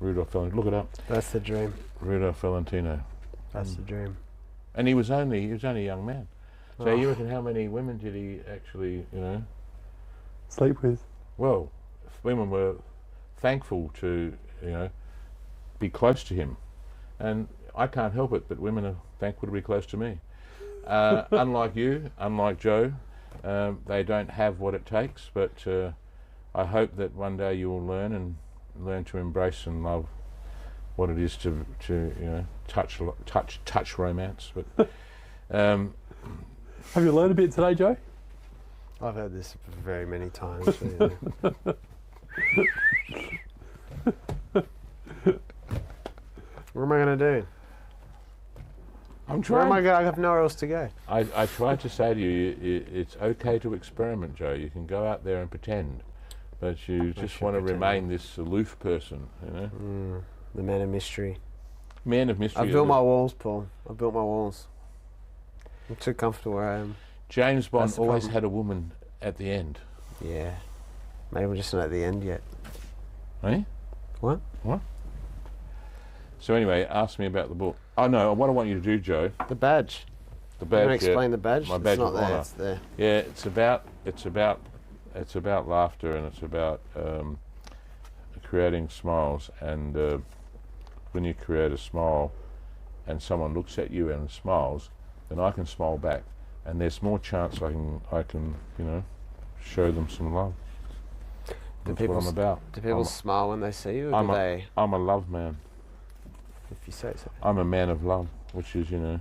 Rudolph Valentino. Look it up. That's the dream. Rudolph Valentino. That's the dream. And he was only a young man. So you reckon how many women did he actually, Sleep with. Well, women were thankful to, be close to him. And I can't help it, but women are thankful to be close to me. Unlike you, unlike Joe, they don't have what it takes, but I hope that one day you will learn to embrace and love what it is to touch romance. But Have you learned a bit today, Joe? I've heard this very many times. Really. What am I going to do? I'm Where am I trying. going? I have nowhere else to go. I tried to say to you, it's okay to experiment, Joe. You can go out there and pretend, but you just should want to pretend. remain this aloof person, The man of mystery. Man of mystery. I've built my walls, Paul. I've built my walls. I'm too comfortable where I am. James Bond That's the always problem. had a woman at the end. Yeah. Maybe we're just not at the end yet. Eh? What? So anyway, ask me about the book. Oh no, what I want you to do, Joe, The badge. the You badge. want to explain the badge? my badge it's not of there. honour. It's there. Yeah, it's about laughter, and it's about creating smiles. And when you create a smile, and someone looks at you and smiles, then I can smile back, and there's more chance I can show them some love. That's what I'm about. Do people smile when they see you, or I'm do a- they? I'm a love man. If you say so. I'm a man of love, which is If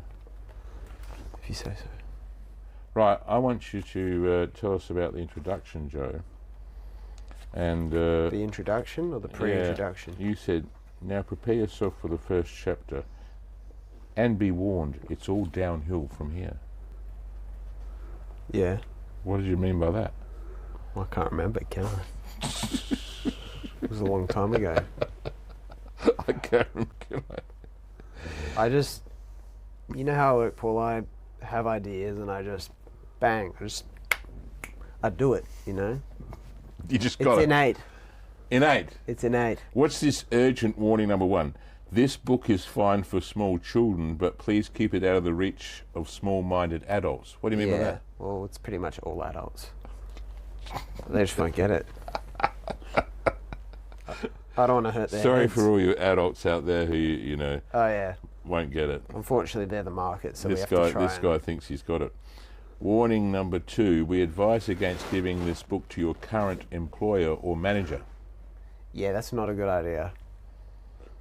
you say so. Right, I want you to tell us about the introduction, Joe. And The introduction or the pre-introduction? you said, now prepare yourself for the first chapter, and be warned, it's all downhill from here. Yeah. What did you mean by that? Well, I can't remember, can I? It was a long time ago. Karen, I just, you know how I work, Paul. I have ideas and I just bang, I do it. You know, you just it's got it. innate. Innate. It's innate. What's this urgent warning number 1? This book is fine for small children, but please keep it out of the reach of small-minded adults. What do you mean by that? Well, it's pretty much all adults. They just won't get it. I don't want to hurt their Sorry heads. for all you adults out there who, you know, Oh yeah. won't get it. Unfortunately, they're the market, so we This have guy, to try. this guy thinks he's got it. Warning number 2, we advise against giving this book to your current employer or manager. Yeah, that's not a good idea.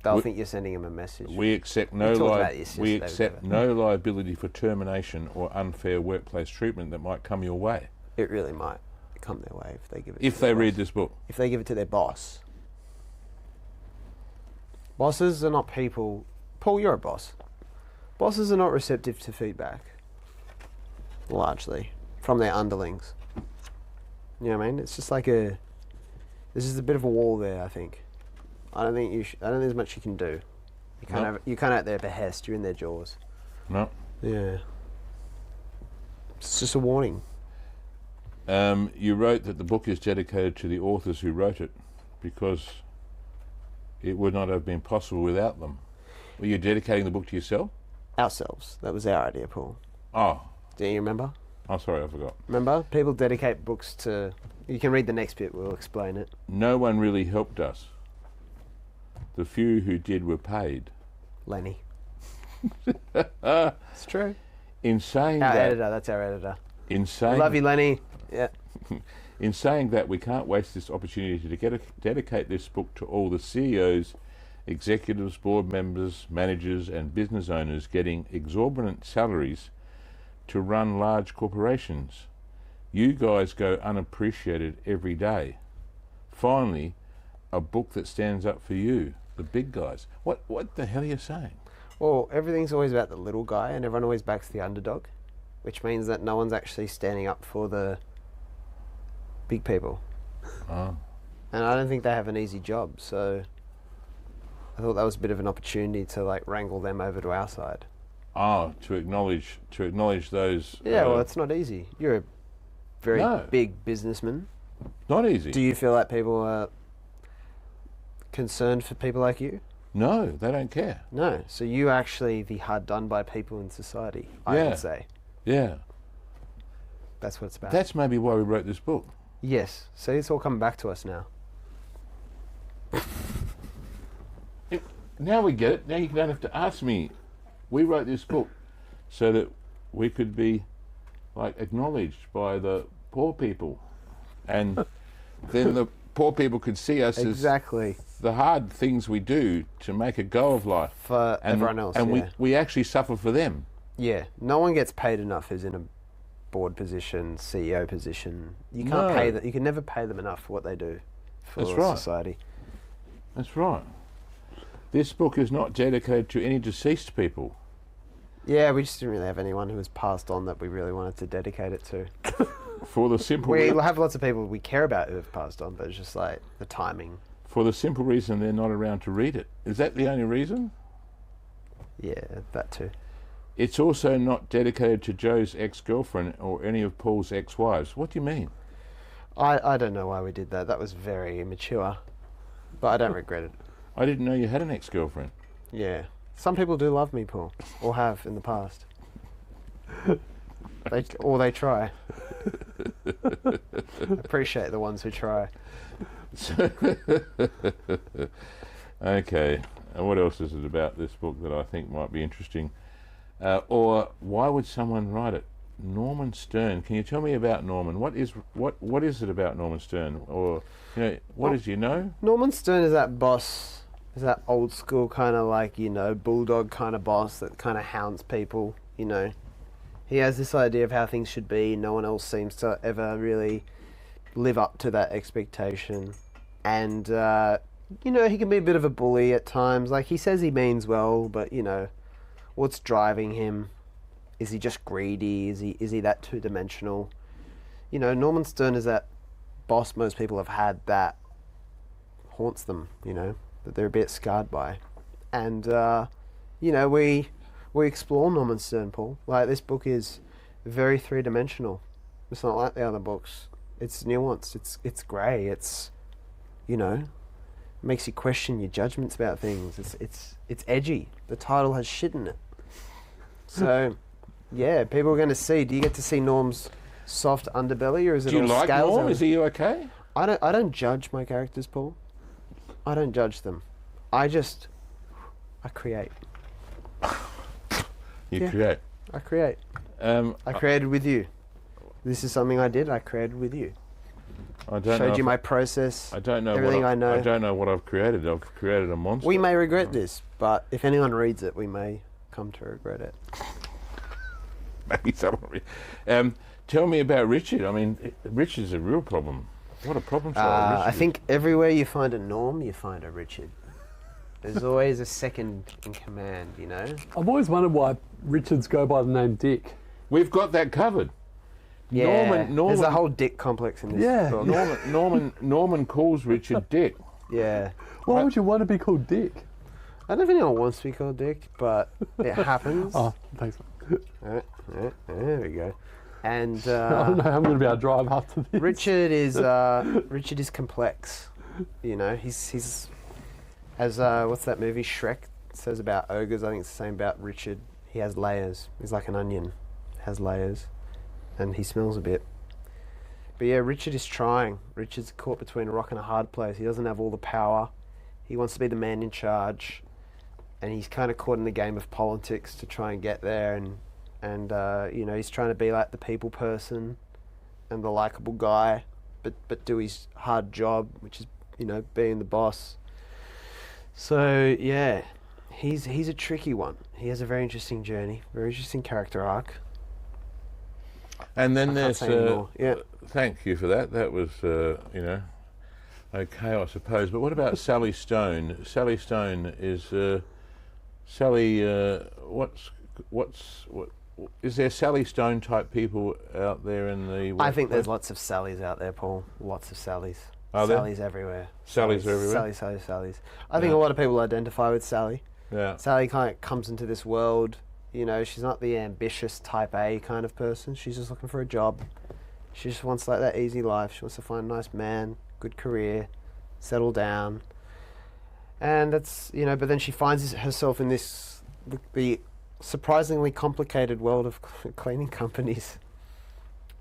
They'll think you're sending them a message. We accept no talked about this we yesterday, accept no liability for termination or unfair workplace treatment that might come your way. It really might come their way if they give it. If to they their read boss. this book. If they give it to their boss. Bosses are not people. Paul, you're a boss. Bosses are not receptive to feedback. Largely, from their underlings. You know what I mean? It's just like there's just a bit of a wall there. I think. I don't think there's much you can do. You can't at their behest. You're in their jaws. No. Yeah. It's just a warning. You wrote that the book is dedicated to the authors who wrote it because it would not have been possible without them. Were you dedicating the book to yourself? Ourselves. That was our idea, Paul. Oh. Do you remember? Oh, sorry, I forgot. Remember? People dedicate books to... You can read the next bit, we'll explain it. No one really helped us. The few who did were paid. Lenny. It's true. In saying Our that... editor, that's our editor. In saying... Love you, Lenny. Yeah. In saying that, we can't waste this opportunity to dedicate this book to all the CEOs, executives, board members, managers and business owners getting exorbitant salaries to run large corporations. You guys go unappreciated every day. Finally, a book that stands up for you, the big guys. What the hell are you saying? Well, everything's always about the little guy and everyone always backs the underdog, which means that no one's actually standing up for the big people. Oh. And I don't think they have an easy job, so I thought that was a bit of an opportunity to like wrangle them over to our side. Oh, to acknowledge those... Yeah, well, it's not easy. You're a very No. big businessman. Not easy. Do you feel like people are concerned for people like you? No, they don't care. No. So you actually the hard done by people in society, I Yeah. would say. Yeah. That's what it's about. That's maybe why we wrote this book. Yes. See, it's all coming back to us now. Now we get it. Now you don't have to ask me. We wrote this book so that we could be like acknowledged by the poor people, and then the poor people could see us Exactly. as the hard things we do to make a go of life. For And, everyone else, and yeah. we actually suffer for them. Yeah. No one gets paid enough who's in a board position, CEO position. You can't No. pay them. You can never pay them enough for what they do for That's right. society. That's right. This book is not dedicated to any deceased people. Yeah, we just didn't really have anyone who was passed on that we really wanted to dedicate it to. For the simple We have lots of people we care about who have passed on, but it's just like the timing. for the simple reason they're not around to read it. Is that the only reason? Yeah, that too. It's also not dedicated to Joe's ex-girlfriend or any of Paul's ex-wives. What do you mean? I don't know why we did that. That was very immature, but I don't regret it. I didn't know you had an ex-girlfriend. Yeah. Some people do love me, Paul, or have in the past. They try. Appreciate the ones who try. Okay. And what else is it about this book that I think might be interesting? Or why would someone write it? Norman Stern. Can you tell me about Norman? What is it about Norman Stern? Or what is Norman Stern is that boss, is that old school kind of like, bulldog kind of boss that kind of hounds people, He has this idea of how things should be. No one else seems to ever really live up to that expectation. And, he can be a bit of a bully at times. Like, he says he means well, but, what's driving him? Is he just greedy? Is he that two-dimensional? Norman Stern is that boss most people have had that haunts them, that they're a bit scarred by. And you know, we explore Norman Stern, Paul. Like, this book is very three-dimensional. It's not like the other books. It's nuanced. It's grey. It's, you know, makes you question your judgments about things. It's edgy. The title has shit in it. So, yeah, people are going to see. Do you get to see Norm's soft underbelly, or is it Do you all like scales? Norm? Is he okay? I don't judge my characters, Paul. I don't judge them. I create. You Yeah. create. I create. I created with you. This is something I did. I created with you. I don't know Showed you if- my process. I don't know everything what I know. I don't know what I've created. I've created a monster. We may regret this, but if anyone reads it, we may come to regret it. Maybe someone. Tell me about Richard. I mean, Richard's a real problem. What a problem child Richard I is. think everywhere you find a Norm, you find a Richard. There's always a second in command, you know? I've always wondered why Richards go by the name Dick. We've got that covered. Yeah. Norman- There's a whole dick complex in this Yeah. book. Norman calls Richard Dick. Yeah. Why would you want to be called Dick? I don't know if anyone wants to be called Dick, but it happens. Oh, thanks. There we go. And I don't know how I'm going to be able to drive after this. Richard is complex. You know, he's as what's that movie Shrek says about ogres? I think it's the same about Richard. He has layers. He's like an onion, has layers, and he smells a bit. But yeah, Richard is trying. Richard's caught between a rock and a hard place. He doesn't have all the power. He wants to be the man in charge, and he's kind of caught in the game of politics to try and get there. And you know, he's trying to be like the people person and the likable guy, but do his hard job, which is, you know, being the boss. So yeah, he's a tricky one. He has a very interesting journey, very interesting character arc. And then I can't there's. say anymore. Yeah. Thank you for that. That was, you know, okay, I suppose. But what about Sally Stone? Sally Stone is Sally. What is there? Sally Stone type people out there in the? I think there's workplace? lots of Sallys out there, Paul. Lots of Sallys. Are there? Sallys everywhere. Sally's are everywhere? Sallys. I think Yeah. a lot of people identify with Sally. Yeah. Sally kind of comes into this world, you know, she's not the ambitious type A kind of person. She's just looking for a job. She just wants like that easy life. She wants to find a nice man, good career, settle down. And that's, you know, but then she finds herself in this, the surprisingly complicated world of cleaning companies.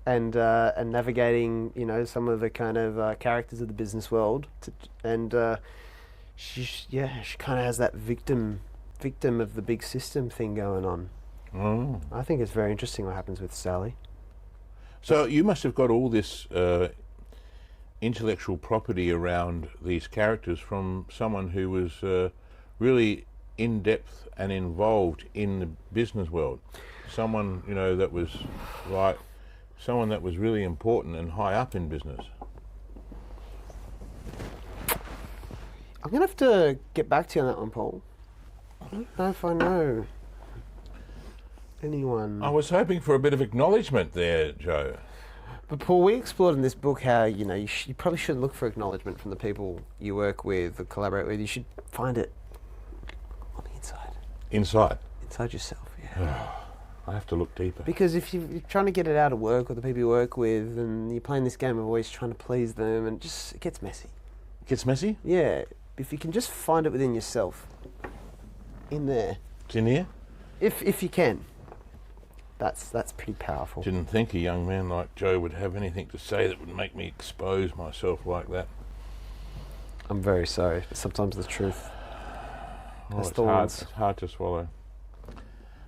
And navigating, you know, some of the kind of characters of the business world, she kind of has that victim of the big system thing going on. Oh. I think it's very interesting what happens with Sally. So you must have got all this intellectual property around these characters from someone who was really in depth and involved in the business world. Someone, you know, that was like someone that was really important and high up in business. I'm going to have to get back to you on that one, Paul. I don't know if I know anyone. I was hoping for a bit of acknowledgement there, Joe. But Paul, we explored in this book how, you know, you probably shouldn't look for acknowledgement from the people you work with or collaborate with. You should find it on the inside. Inside yourself, yeah. I have to look deeper. Because if you're trying to get it out of work or the people you work with, and you're playing this game of always trying to please them, and it gets messy. Gets messy? Yeah, if you can just find it within yourself, in there, It's in here? if you can, that's pretty powerful. Didn't think a young man like Joe would have anything to say that would make me expose myself like that. I'm very sorry, but sometimes the truth. Oh, That's it's the hard. ones. It's hard to swallow.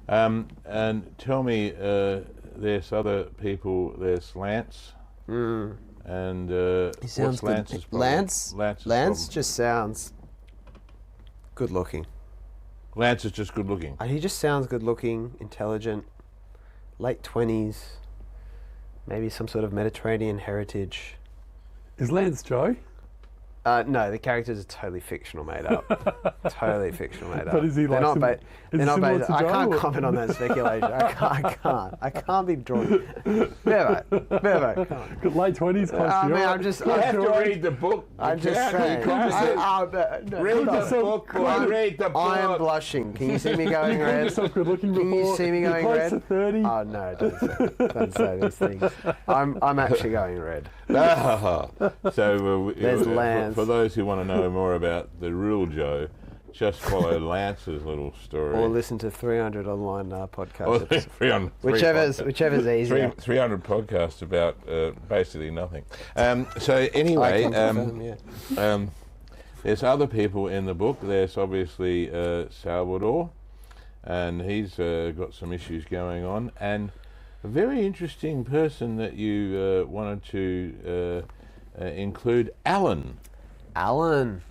And tell me, there's other people. There's Lance, and He sounds what's Lance's good. problem? Lance Lance's problem. just sounds good looking. Lance is just good looking. He just sounds good looking, intelligent, late 20s, maybe some sort of Mediterranean heritage. Is Lance Joe? No, the characters are totally fictional, made up. Totally fictional, made up. But is he They're like not is it similar to I Joe, can't or- comment on that speculation. I can't be drawn. Bevo, come on. Good late 20s. I mean, I'm just. You have to read the book. I'm just How can saying. you come to say- Read the yourself- book, boy. Read the book. I am blushing. Can you see me going You called red? yourself good looking Can before. you see me You're going close red? to 30. Oh no! Don't say these things. I'm actually going red. So There's Lance. for those who want to know more about the real Joe, just follow Lance's little story. Or listen to 300 online podcasts. Or episodes. 300, Whichever's easier. 300 podcasts about basically nothing. So anyway, I can confirm, yeah. there's other people in the book. There's obviously Salvador, and he's got some issues going on. And a very interesting person that you wanted to include, Alan. Alan.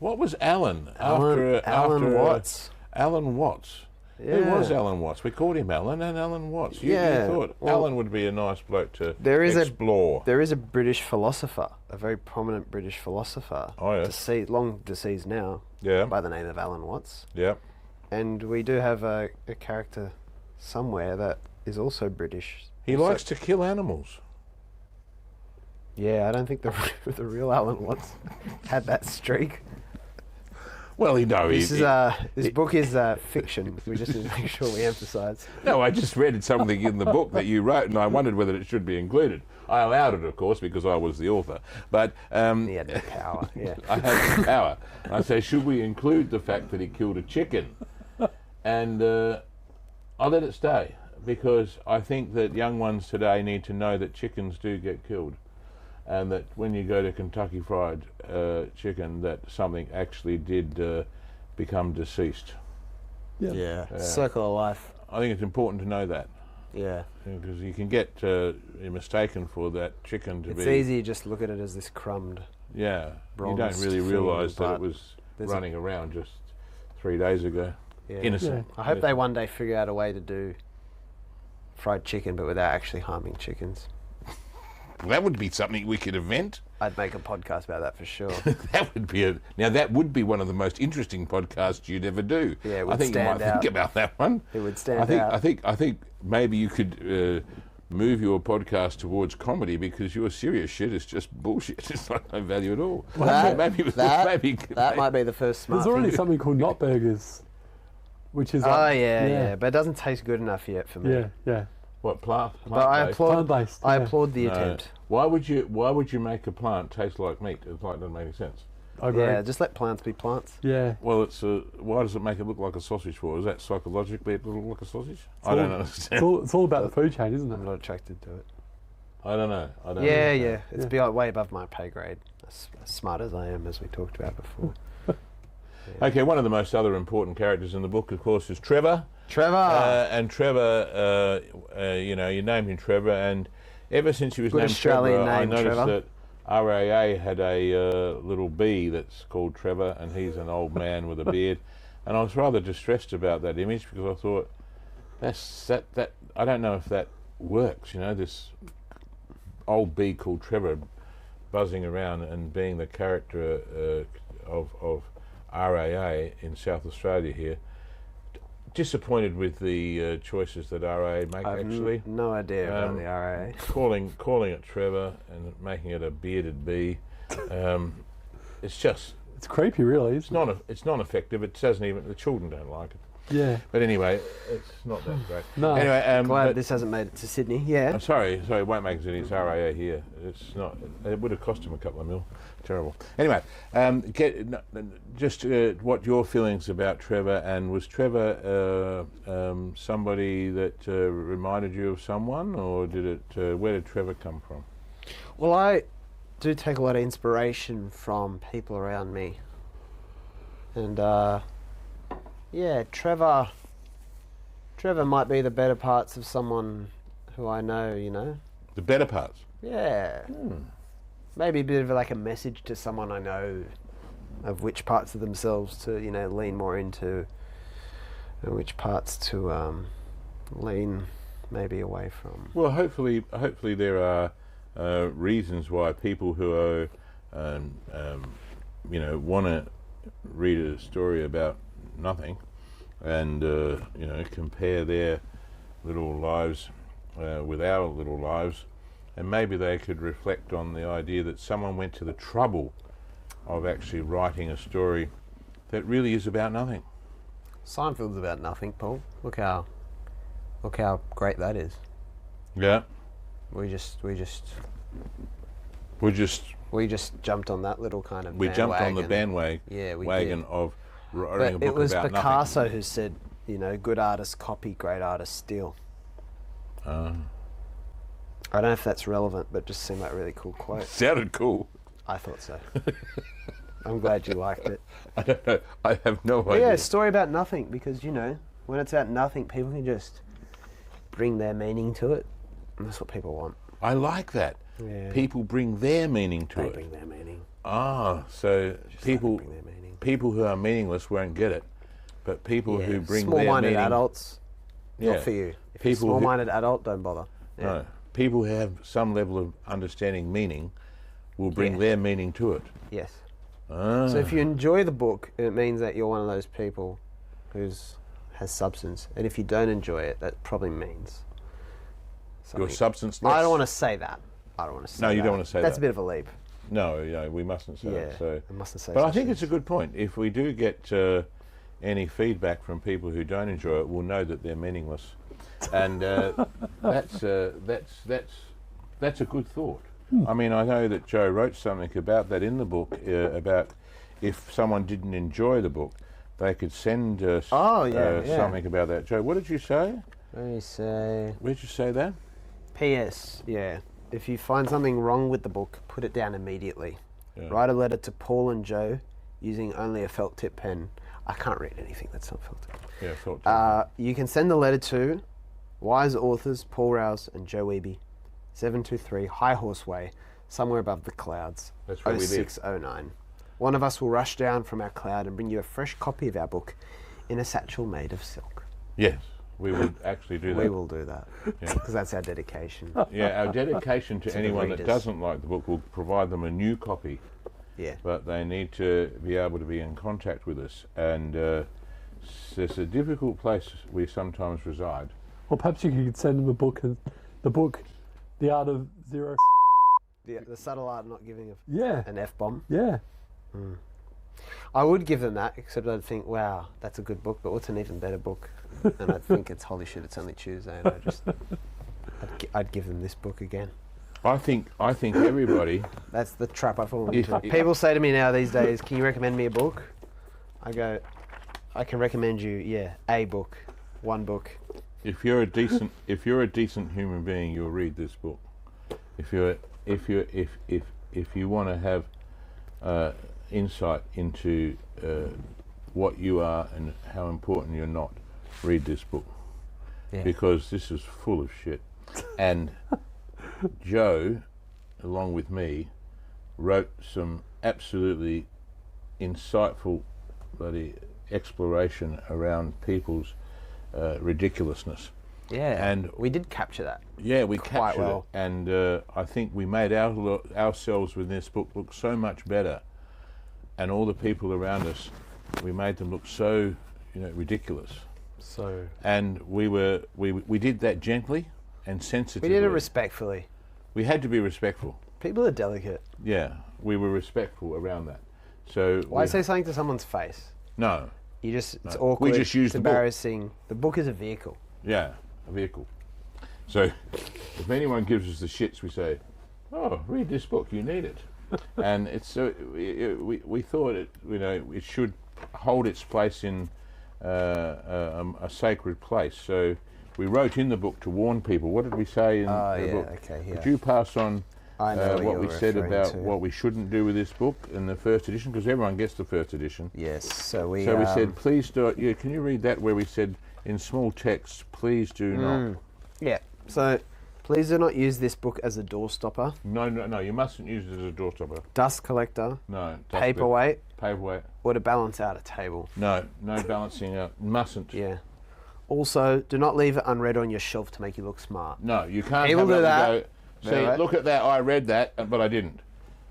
What was Alan? Alan Watts. Alan Watts. Yeah. Who was Alan Watts? We called him Alan and Alan Watts. You Yeah, thought well, Alan would be a nice bloke to explore. explore. There is a British philosopher, a very prominent British philosopher, Oh, yeah. long deceased now, Yeah. by the name of Alan Watts. Yeah. And we do have a character somewhere that is also British. He So- likes to kill animals. Yeah, I don't think the the real Alan Watts had that streak. Well, This book is fiction. We just need to make sure we emphasise. No, I just read something in the book that you wrote, and I wondered whether it should be included. I allowed it, of course, because I was the author. But He had the power. Yeah. I had the power. I say, should we include the fact that he killed a chicken? And I let it stay, because I think that young ones today need to know that chickens do get killed, and that when you go to Kentucky Fried Chicken, that something actually did become deceased. Yeah. Circle of life. I think it's important to know that, Yeah. because you can get mistaken for that chicken to It's be. easy to just look at it as this crumbed. Yeah, you don't bronzed really thing, realise that it but was there's a- running around just 3 days ago. Yeah. Innocent. I hope they one day figure out a way to do fried chicken, but without actually harming chickens. That would be something we could invent. I'd make a podcast about that for sure. That would be that would be one of the most interesting podcasts you'd ever do. Yeah, it I would think you might stand out. think about that one. It would stand I think out. I think maybe you could move your podcast towards comedy, because your serious shit is just bullshit. It's like no value at all. That- So maybe that might be the first smart There's already thing. something called Not Burgers, which is Oh like, yeah, but it doesn't taste good enough yet for me. yeah. what plant? But I plant-based? applaud. Plant-based, I yeah. applaud the No. attempt. Why would you make a plant taste like meat? It's like, doesn't make any sense. I agree. Yeah, just let plants be plants. Yeah. Well, it's why does it make it look like a sausage for? Is that psychologically it look like a sausage? I all- don't It's understand. all about the food chain, isn't I'm it? not attracted to it. I don't know. I don't Yeah, know. yeah. It's way above my pay grade. As smart as I am, as we talked about before. Okay, one of the most other important characters in the book, of course, is Trevor. Trevor. And Trevor, you named him Trevor, and ever since he was Good named Australian Trevor, I name, noticed Trevor. that RAA had a little bee that's called Trevor, and he's an old man with a beard. And I was rather distressed about that image, because I thought, that I don't know if that works, this old bee called Trevor buzzing around and being the character of RAA in South Australia here. Disappointed with the choices that RAA make, I have actually. no idea about Um, the RAA. Calling it Trevor and making it a bearded bee. It's just, It's creepy, really. Isn't it? it's not effective. It doesn't even, the children don't like it. Yeah. But anyway, it's not that great. No. Anyway, Glad but- this hasn't made it to Sydney. Yeah. I'm sorry, it won't make it. It's RAA here. It's not. It would have cost him a couple of mil. Terrible. Anyway, just what your feelings about Trevor, and was Trevor somebody that reminded you of someone, or did it? Where did Trevor come from? Well, I do take a lot of inspiration from people around me, and yeah, Trevor might be the better parts of someone who I know. The better parts. Yeah. Maybe a bit of like a message to someone I know of which parts of themselves to, lean more into, and which parts to lean maybe away from. Well, hopefully there are reasons why people who are want to read a story about nothing and, compare their little lives with our little lives, and maybe they could reflect on the idea that someone went to the trouble of actually writing a story that really is about nothing. Seinfeld's about nothing, Paul. Look how great that is. Yeah. We just jumped on that little kind of We jumped on the bandwagon Yeah, we wagon did. of writing a But book it was about Picasso nothing. who said, good artists copy, great artists steal. I don't know if that's relevant, but just seemed like a really cool quote. Sounded cool. I thought so. I'm glad you liked it. I don't know. I have no But idea. yeah, a story about nothing, because, when it's about nothing, people can just bring their meaning to it. And that's what people want. I like that. Yeah. People bring their meaning to They it. bring their meaning. So Just people let them bring their meaning. people who are meaningless won't get it, but people who bring their small-minded meaning. adults, Yeah. not for you. If you're a People who- small-minded adult, don't bother. Yeah. No, people who have some level of understanding meaning will bring Yeah. their meaning to it. Yes. Ah. So if you enjoy the book, it means that you're one of those people who's has substance. And if you don't enjoy it, that probably means Your something. substance. I don't want to say that. I don't want to say No, that. you don't wanna say That's that. a bit of a leap. No, we mustn't say Yeah, that. So, I mustn't say but I such think things. it's a good point. If we do get any feedback from people who don't enjoy it, we'll know that they're meaningless, and that's a good thought. I mean, I know that Joe wrote something about that in the book about if someone didn't enjoy the book, they could send us something about that. Joe, what did you say? Let me say. Where'd you say that? P.S. Yeah. If you find something wrong with the book, put it down immediately. Yeah. Write a letter to Paul and Joe using only a felt tip pen. I can't read anything that's not felt tip. Yeah, thought. You can send the letter to Wise Authors, Paul Rouse and Joe Eby, 723 High Horse Way, somewhere above the clouds, That's where we live. 0609. One of us will rush down from our cloud and bring you a fresh copy of our book in a satchel made of silk. Yes, we would actually do that. We will do that, Yeah. because that's our dedication. Yeah, our dedication to the anyone that readers. doesn't like the book will provide them a new copy, Yeah. but they need to be able to be in contact with us. And it's a difficult place we sometimes reside. Or perhaps you could send them a book, and the book, The Art of Zero. The subtle art of not giving Yeah, an F-bomb. yeah. I would give them that, except I'd think, wow, that's a good book, but what's an even better book? And I'd think it's holy shit, it's only Tuesday, and I'd give them this book again. I think everybody. That's the trap I fall If- into. People say to me now these days, can you recommend me a book? I go, I can recommend you, a book, one book. If you're a decent human being, you'll read this book. If you want to have insight into what you are and how important you're not, read this book, because this is full of shit. And Joe, along with me, wrote some absolutely insightful bloody exploration around people's ridiculousness. Yeah, And we did capture that. Yeah, we Quite captured well. it, and I think we made ourselves with this book look so much better, and all the people around us, we made them look so, ridiculous. So And we did that gently and sensitively. we did it respectfully. We had to be respectful. People are delicate. Yeah, we were respectful around that. So Why we- say something to someone's face? no? It's No. awkward. We just used it's the book. embarrassing. The book is a vehicle. Yeah, a vehicle. So if anyone gives us the shits, we say, "Oh, read this book. You need it." And it's so we thought it should hold its place in a sacred place. So we wrote in the book to warn people. What did we say in the book? Okay, yeah. Could you pass on I know what we you're said referring about to. what we shouldn't do with this book in the first edition? Because everyone gets the first edition. Yes. So we. So we said, please do it. Yeah, can you read that where we said in small text, please do not. Yeah. So, please do not use this book as a door stopper, No, you mustn't use it as a doorstopper. dust collector, No. paperweight, Paperweight. or to balance out a table. No balancing out. Mustn't. Yeah. Also, do not leave it unread on your shelf to make you look smart. No, you can't People have do it that. and go, see, Right. look at that, I read that, but I didn't.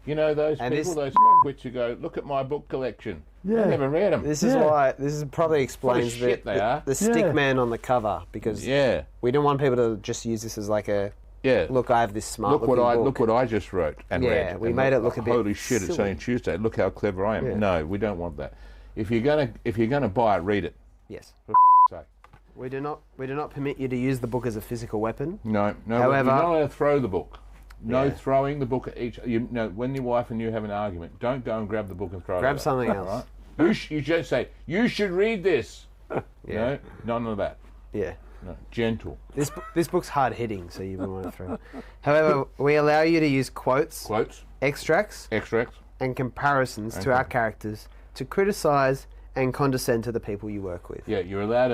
You know those And people, this- those fuckwits who go, look at my book collection. Yeah. I never read them. This is Yeah. why. This is probably explains shit they are. the stick Yeah. man on the cover, because Yeah, we didn't want people to just use this as like a yeah. look. I have this smart Look what book. I just wrote and Yeah, read. we And made it look a bit Holy shit! It's silly. only Tuesday. Look how clever I am. Yeah. No, we don't want that. If you're gonna buy it, read it. Yes. For f***'s sake. We do not permit you to use the book as a physical weapon. No. However- you're not allowed to throw the book. No Yeah. throwing the book at each. When your wife and you have an argument, don't go and grab the book and throw it. Grab at her, something else. Right? You just say you should read this. Yeah. No, none of that. Yeah. No, gentle This book's hard hitting, so you wouldn't want to throw it. However, we allow you to use quotes, quotes, extracts, extracts. and comparisons to our characters to criticise and condescend to the people you work with. Yeah, you're allowed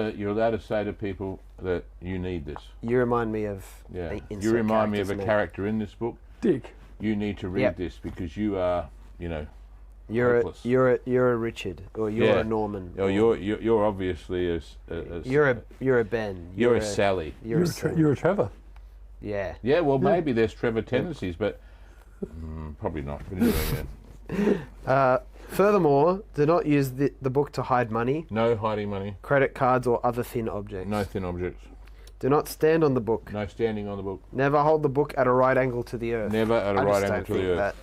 to say to people that you need this. You remind me of Yeah, the you insert remind me of a characters in it. character in this book. Dick. You need to read Yep. this because you are, You're hopeless. you're a Richard, or you're Yeah. a Norman. Oh, or you're obviously a you're a Ben. you're a Sally. You're a Sally. You're a Trevor. Yeah. Yeah, well, maybe there's Trevor tendencies, but probably not. But anyway, yeah. Furthermore, do not use the book to hide money, No hiding money. credit cards, or other thin objects. No thin objects. Do not stand on the book. No standing on the book. Never hold the book at a right angle to the earth. Never at a I right just angle don't to the think earth.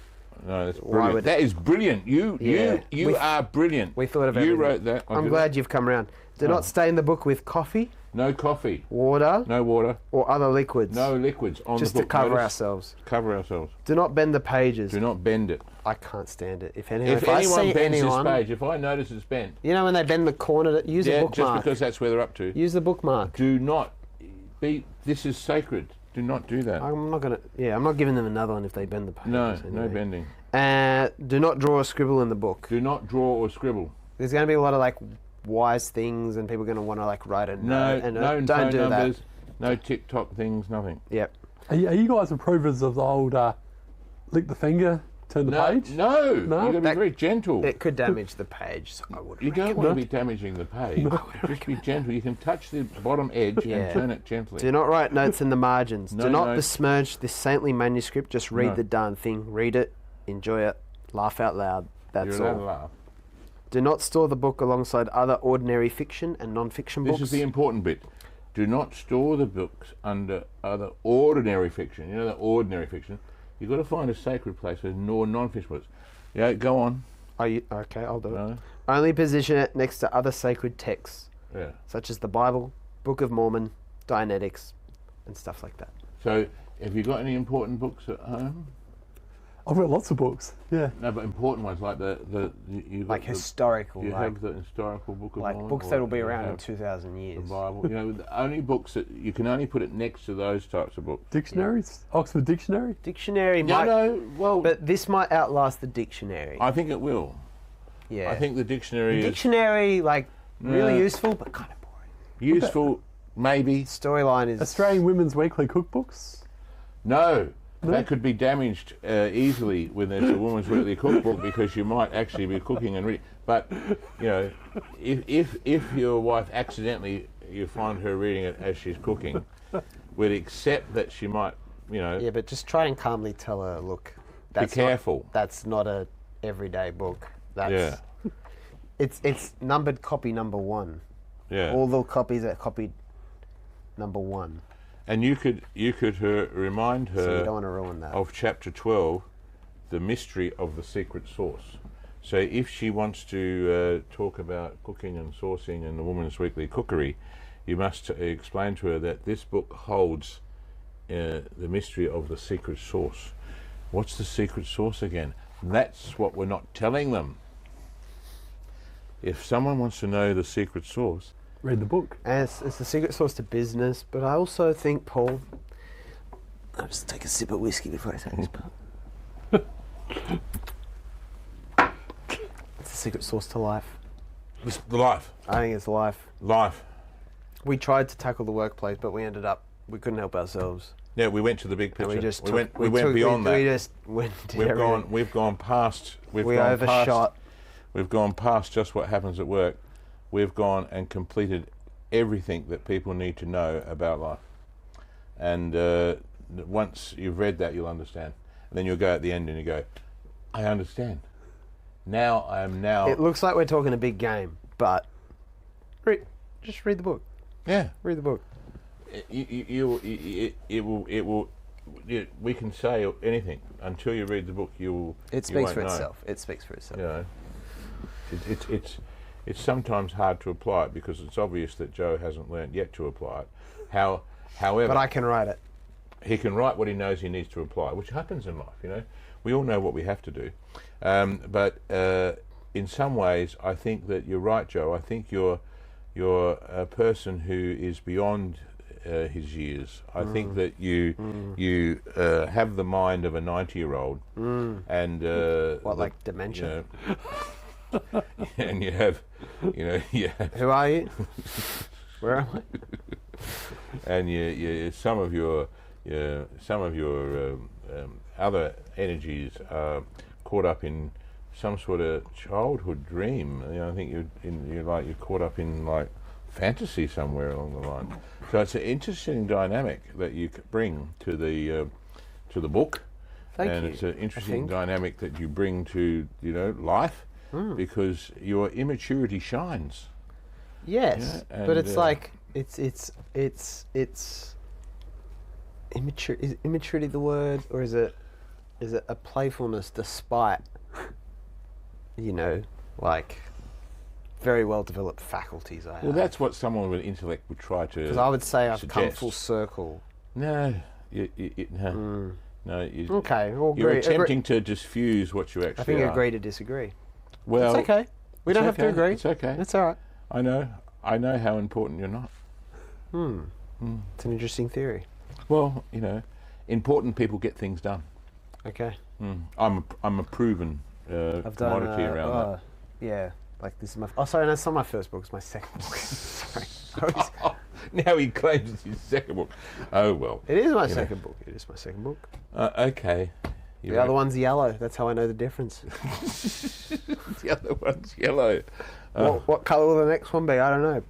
No, that's Why brilliant. would- That is brilliant. You Yeah. We- are brilliant. we thought of You everything. wrote that. I I'm didn't. glad you've come around. Do not stain the book with coffee, No coffee. water, No water. or other liquids. No liquids on Just the to book. cover Notice? ourselves. Cover ourselves. Do not bend the pages. Do not bend it. I can't stand it. If If I anyone see bends anyone, this page, if I notice it's bent, you know when they bend the corner, use a yeah, just bookmark. because that's where they're up to. Use the bookmark. Do not be. This is sacred. Do not do that. I'm not gonna. Yeah, I'm not giving them another one if they bend the pages. No, no anyway. bending. Do not draw or scribble in the book. Do not draw or scribble. There's going to be a lot of like wise things, and people are going to want to like write a No, note. And no don't phone do numbers. that. No TikTok things. Nothing. Yep. Are you guys approvers of the old lick the finger, turn the No, page? no. You've got to be That- very gentle. It could damage the page, so I would. You don't want to be damaging the page. Just be gentle. You can touch the bottom edge Yeah. and turn it gently. Do not write notes in the margins. No Do not notes. besmirch this saintly manuscript. Just read No. the darn thing. Read it, enjoy it, laugh out loud. That's You're allowed to all. laugh. Do not store the book alongside other ordinary fiction and non-fiction This books. is the important bit. Do not store the books under other ordinary fiction. You know the ordinary fiction. You've got to find a sacred place for non-fiction books. Yeah, go on. Are you okay? I'll do it. No? Only position it next to other sacred texts, Yeah. such as the Bible, Book of Mormon, Dianetics, and stuff like that. So, have you got any important books at home? I've got lots of books. Yeah. No, but important ones like you Like historical, You like, have the historical book of like Mormon, books or that will be you around in have 2,000 the years. Bible. You know, the only books that you can only put it next to those types of books. Dictionaries? Oxford Dictionary? Dictionary might, No, well, but this might outlast the dictionary. I think it will. Yeah, I think the dictionary is dictionary like really No. useful, but kind of boring. useful. Maybe Storyline is Australian Women's Weekly Cookbooks? no. That could be damaged easily when there's a woman's weekly cookbook because you might actually be cooking and reading. But you know, if your wife accidentally you find her reading it as she's cooking, we'd accept that she might, you know, Yeah, but just try and calmly tell her, look, be that's careful. That's not a everyday book. That's Yeah. It's numbered copy number 1. Yeah. All the copies are copied number 1. And you could remind So you her don't want to ruin that. of chapter 12, the mystery of the secret sauce. So if she wants to talk about cooking and saucing and the Woman's Weekly Cookery, you must explain to her that this book holds the mystery of the secret sauce. What's the secret sauce again? That's what we're not telling them. If someone wants to know the secret sauce, Read the book. And it's the secret sauce to business, but I also think, Paul, I'll just take a sip of whiskey before I say this part. It's the secret sauce to life. it's the life. I think it's life. Life. We tried to tackle the workplace, but we couldn't help ourselves. Yeah, we went to the big picture. And we just went beyond that. We just went to We've gone past. We overshot. We've gone past just what happens at work. We've gone and completed everything that people need to know about life. And once you've read that, you'll understand. And then you'll go at the end and you go, I understand. Now I am now. It looks like we're talking a big game, but just read the book. Yeah. Read the book. It will. We can say anything until you read the book. It speaks for itself. It speaks for itself. You know, it's sometimes hard to apply it because it's obvious that Joe hasn't learnt yet to apply it. However, But I can write it. he can write what he knows he needs to apply, which happens in life. You know, we all know what we have to do, but in some ways, I think that you're right, Joe. I think you're a person who is beyond his years. I think that you have the mind of a 90-year-old, and like dementia? You know, and you have, Who are you? Where am I? and you some of your other energies are caught up in some sort of childhood dream. You know, I think you're caught up in like fantasy somewhere along the line. So it's an interesting dynamic that you bring to the book. Thank and you, it's an I interesting think. dynamic that you bring to life, because your immaturity shines. Yes, Yeah, but and, it's like it's immature. Is immaturity the word, or is it a playfulness despite like very well developed faculties I have? Well, that's what someone with intellect would try to. Because I would say I've come suggest. full circle. No, no. No, Okay, we'll you're agree. attempting to diffuse what you actually I think are. agree to disagree. Well, It's okay. We don't have to agree. It's okay. It's all right. I know how important you're not. It's an interesting theory. Well, important people get things done. Okay. I'm a proven I've done commodity around that. Yeah, like this is my. Oh, sorry, no, it's not my first book. It's my second book. Sorry. Now he claims it's his second book. Oh well. It is my second book. It is my second book. Okay. The other one's yellow. That's how I know the difference. The other one's yellow. What colour will the next one be? I don't know.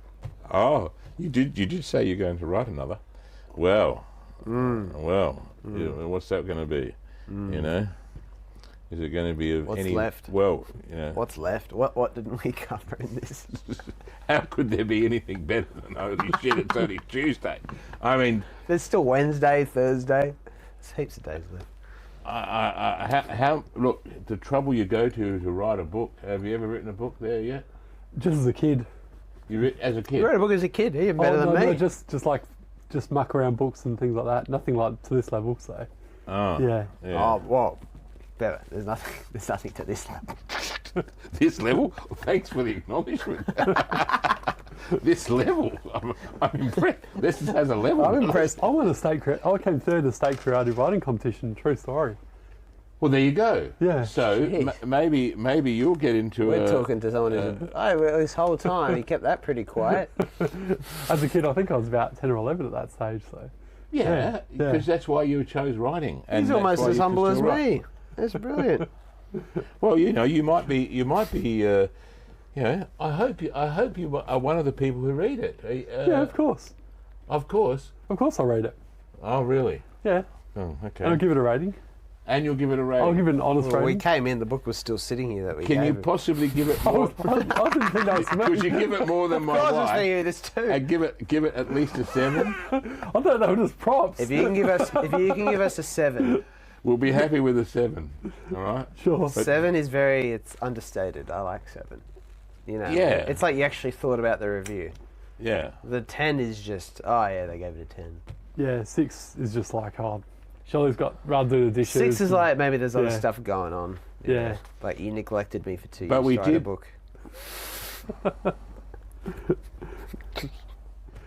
Oh, you did say you're going to write another. Well, what's that going to be? Is it going to be of What's any left? Well, What's left? What didn't we cover in this? how could there be anything better than holy shit? It's only Tuesday. I mean, There's still Wednesday, Thursday. There's heaps of days left. how look, the trouble you go to write a book. Have you ever written a book there yet? Just as a kid. As a kid? You wrote a book as a kid. You're better than me. No, just muck around books and things like that. Nothing like to this level, so. Oh, Yeah. Oh, well, better. There's nothing to this level. This level? Well, thanks for the acknowledgement. This level? I'm impressed. This has a level. I'm impressed. I won I came third in the state creative writing competition. True story. Well, there you go. Yeah. So Jeez. maybe you'll get into We're talking to someone who's. This whole time he kept that pretty quiet. As a kid, I think I was about 10 or 11 at that stage. So. Yeah, Yeah. because that's why you chose writing. And He's that's almost why as you can humble as still write. me. That's brilliant. Well, you might be. I hope you are one of the people who read it. Yeah, of course. Of course. Of course I'll read it. Oh, really? Yeah. Oh, okay. And I'll give it a rating. And you'll give it a rating. I'll give it an honest Well, we rating. came in, the book was still sitting here that we Can you gave him. possibly give it I more? didn't think that was Could you me. give it more than my I was wife? thinking of this too. And give it at least a 7. I thought they were just props. If you can give us a 7. We'll be happy with a 7. All right. Sure. 7 is it's understated. I like 7. Yeah. It's like you actually thought about the review. Yeah. The 10 is just, oh yeah, they gave it a 10. Yeah, 6 is just like, oh, Shelley's got rather do the dishes. 6 is like, maybe there's other Yeah. stuff going on. Yeah. Like you neglected me for 2 years But we to write a did- book.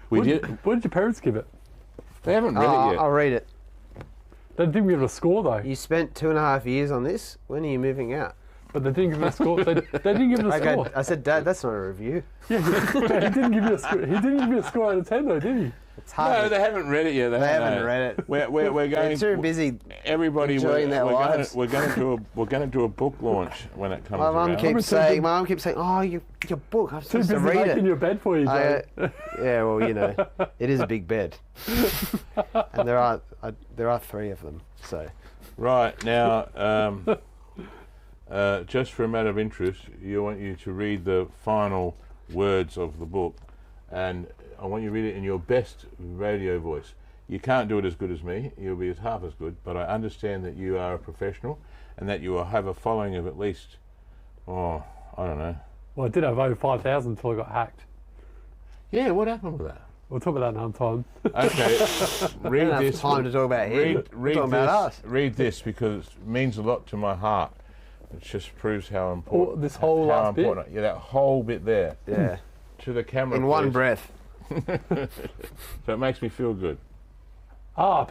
We What did. did your parents give it? They haven't read it yet. I'll read it. They didn't give it a score though. You spent 2.5 years on this? When are you moving out? But they didn't give it a score. They didn't give it a score. I said, Dad, that's not a review. Yeah, but he didn't give you a score. He didn't give you a score out of 10 though, did he? It's No, hard. they haven't read it yet. They haven't read it. We're They're going. too busy. Everybody, enjoying their lives. We're going to do a book launch when it comes My mum around. keeps saying, "Oh, your book. I'm Too supposed busy to read making it." your bed for you, Joe. Yeah, well, it is a big bed, and there are 3 of them. So Right now, just for a matter of interest, I want you to read the final words of the book, and I want you to read it in your best radio voice. You can't do it as good as me. You'll be as half as good, but I understand that you are a professional and that you will have a following of at least, I don't know. Well, I did have over 5,000 until I got hacked. Yeah, what happened with that? We'll talk about that another time. Okay, read don't have this. time to talk about him. Read Talking this. about us. Read this because it means a lot to my heart. It just proves how important. This whole how last bit? important. Yeah, that whole bit there. Yeah. To the camera. In one please. breath. So it makes me feel good.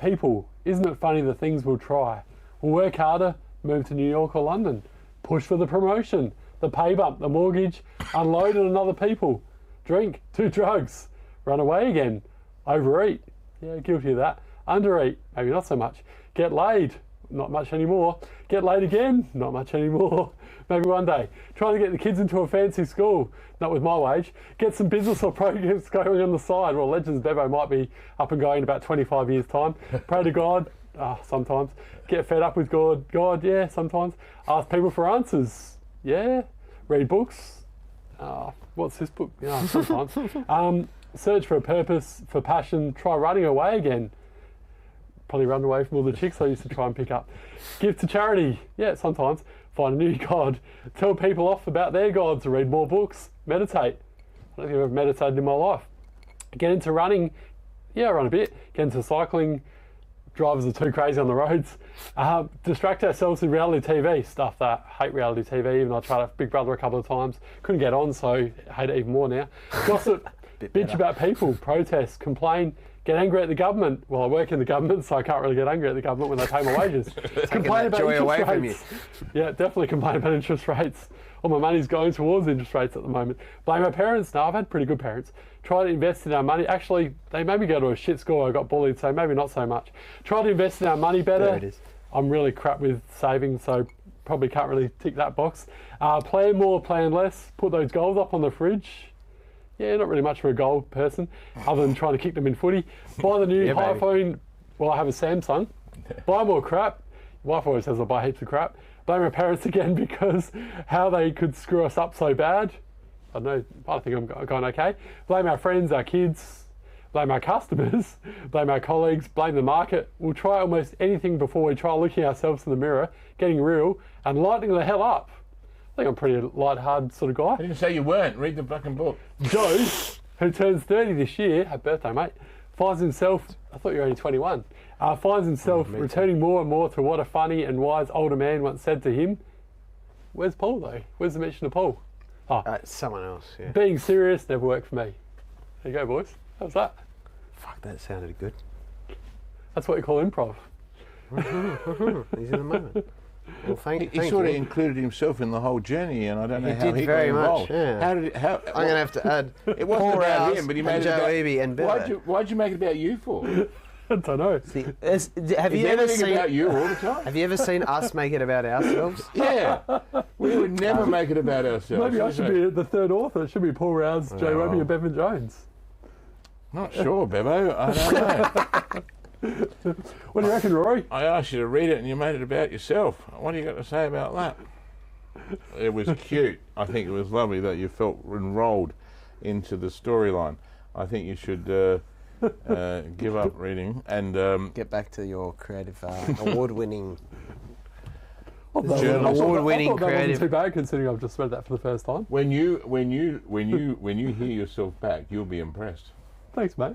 People, isn't it funny the things we'll try? We'll work harder, move to New York or London, push for the promotion, the pay bump, the mortgage, unload on other people, drink, do drugs, run away again, overeat, yeah, guilty of that, undereat, maybe not so much, get laid, not much anymore, get laid again, not much anymore, maybe one day, trying to get the kids into a fancy school, not with my wage, get some business or projects going on the side. Well, Legends Bevo might be up and going in about 25 years' time. Pray to God, sometimes. Get fed up with God, yeah, sometimes. Ask people for answers, yeah. Read books. What's this book? Yeah, sometimes. Search for a purpose, for passion. Try running away again. Probably run away from all the chicks I used to try and pick up. Give to charity. Yeah, sometimes. Find a new God. Tell people off about their gods. Read more books. Meditate. I don't think I've ever meditated in my life. Get into running. Yeah, I run a bit. Get into cycling. Drivers are too crazy on the roads. Distract ourselves with reality TV. Stuff that. Hate reality TV. Even I tried Big Brother a couple of times. Couldn't get on, so hate it even more now. Gossip. Bitch about people. Protest. Complain. Get angry at the government. Well, I work in the government, so I can't really get angry at the government when they pay my wages. Complain about interest rates. Yeah, definitely complain about interest rates. All my money's going towards interest rates at the moment. Blame my parents. No, I've had pretty good parents. Try to invest in our money. Actually, they made me go to a shit school. I got bullied, so maybe not so much. Try to invest in our money better. There it is. I'm really crap with saving, so probably can't really tick that box. Plan more, plan less. Put those goals up on the fridge. Yeah, not really much for a goal person, other than trying to kick them in footy. Buy the new iPhone. Well, I have a Samsung. Buy more crap. Wife always says I buy heaps of crap. Blame my parents again because how they could screw us up so bad. I don't know, I think I'm going okay. Blame our friends, our kids. Blame our customers. Blame our colleagues. Blame the market. We'll try almost anything before we try looking ourselves in the mirror, getting real, and lighting the hell up. I think I'm a pretty light-hearted sort of guy. I didn't say you weren't. Read the fucking book. Joe, who turns 30 this year, happy birthday, mate, finds himself, I thought you were only 21, finds himself returning more and more to what a funny and wise older man once said to him. Where's Paul, though? Where's the mention of Paul? Someone else, yeah. Being serious never worked for me. There you go, boys. How's that? Fuck, that sounded good. That's what you call improv. He's in the moment. Well, thank He sort you. of included himself in the whole journey, and I don't know He how did he very got involved. much, yeah. How? I'm going to have to add It wasn't Paul about Rouse him, but he and made it Joe about. Eby and Bevo. Why'd you make it about you for? I don't know. Have Is you ever everything seen? about you all the time? Have you ever seen us make it about ourselves? Yeah, we would never make it about ourselves. Maybe I should be the third author. It should be Paul Rouse, Joe Eby and Bevan Jones. Not sure, Bevo. I don't know. What do you reckon, Rory? I asked you to read it, and you made it about yourself. What do you got to say about that? It was cute. I think it was lovely that you felt enrolled into the storyline. I think you should give up reading and Get back to your creative award-winning. Journalist. Award-winning I thought that creative. wasn't too bad considering I've just read that for the first time. when you hear yourself back, you'll be impressed. Thanks, mate.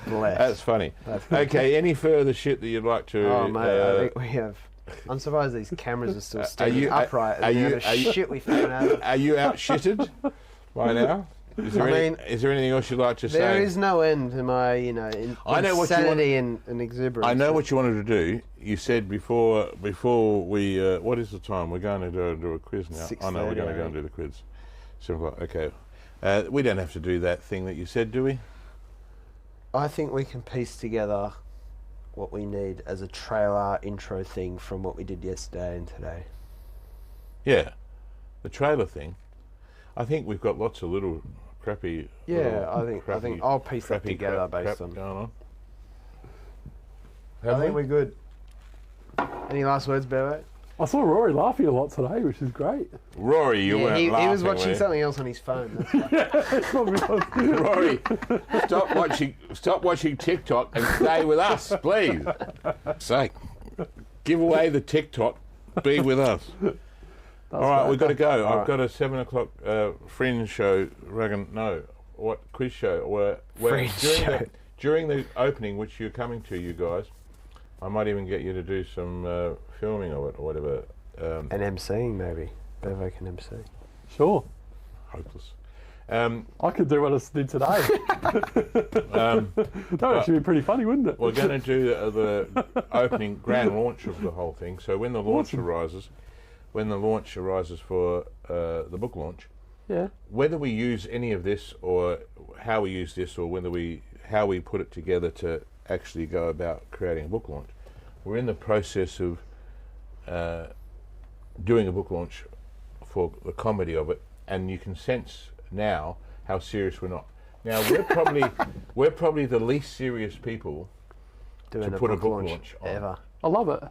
Bless. That's funny. Okay, any further shit that you'd like to? Oh, mate, I think we have. I'm surprised these cameras are still standing you- upright. are you- Shit we found out. Are you out shitted by now? Is there, is there anything else you'd like to say? There is no end to my, I know what you insanity and exuberance. I know what you wanted to do. You said before we. What is the time? We're going to do a quiz now. I know we're 6:30, going to go and do the quiz. 7 o'clock. Okay. We don't have to do that thing that you said, do we? I think we can piece together what we need as a trailer intro thing from what we did yesterday and today. Yeah. The trailer thing. I think we've got lots of little crappy. Yeah, little I think I'll piece that crappy together crap based on. going on. I think we're good. Any last words, Bevo? I saw Rory laughing a lot today, which is great. Rory, you weren't he laughing. was were watching you? something else on his phone. That's why. Rory, stop watching TikTok and stay with us, please. Sake, give away the TikTok. Be with us. All right, we've got to go. I've got a 7 o'clock fringe show. Quiz show? During the opening, which you're coming to, you guys, I might even get you to do some filming of it or whatever. And MCing, maybe. Bevo can MC. Sure. Hopeless. I could do what I did today. That would actually be pretty funny, wouldn't it? We're going to do the opening grand launch of the whole thing. So when the launch arises for the book launch, Yeah. whether we use any of this or how we use this or how we put it together to actually go about creating a book launch, we're in the process of doing a book launch for the comedy of it, and you can sense now how serious we're not. Now we're probably the least serious people Doing to put a book launch on. ever. I love it.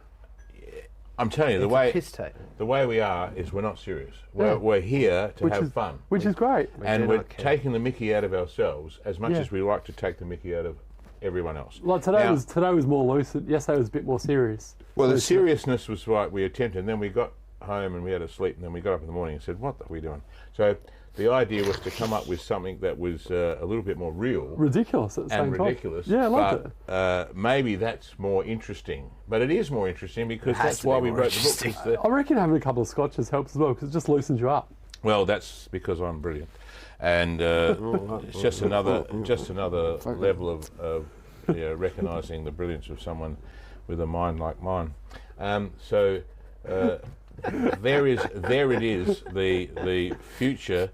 I'm telling you, It's a piss take. the way we are is we're not serious. Yeah. We're here to have fun. Which is great. And do we're not care. taking the mickey out of ourselves as much Yeah. as we like to take the mickey out of everyone else. Like today Now- was more lucid. Yesterday was a bit more serious. Well, So the it's- seriousness was right. We attempted, and then we got home and we had to sleep, and then we got up in the morning and said, "What are we doing?" So the idea was to come up with something that was a little bit more real ridiculous at the same and time. ridiculous. Yeah, I loved but, maybe that's more interesting. But it is more interesting because has that's to why be we more wrote the book. interesting. It's the- I reckon having a couple of scotches helps as well because it just loosens you up. Well, that's because I'm brilliant, and it's just another level of recognising the brilliance of someone with a mind like mine. There it is. The future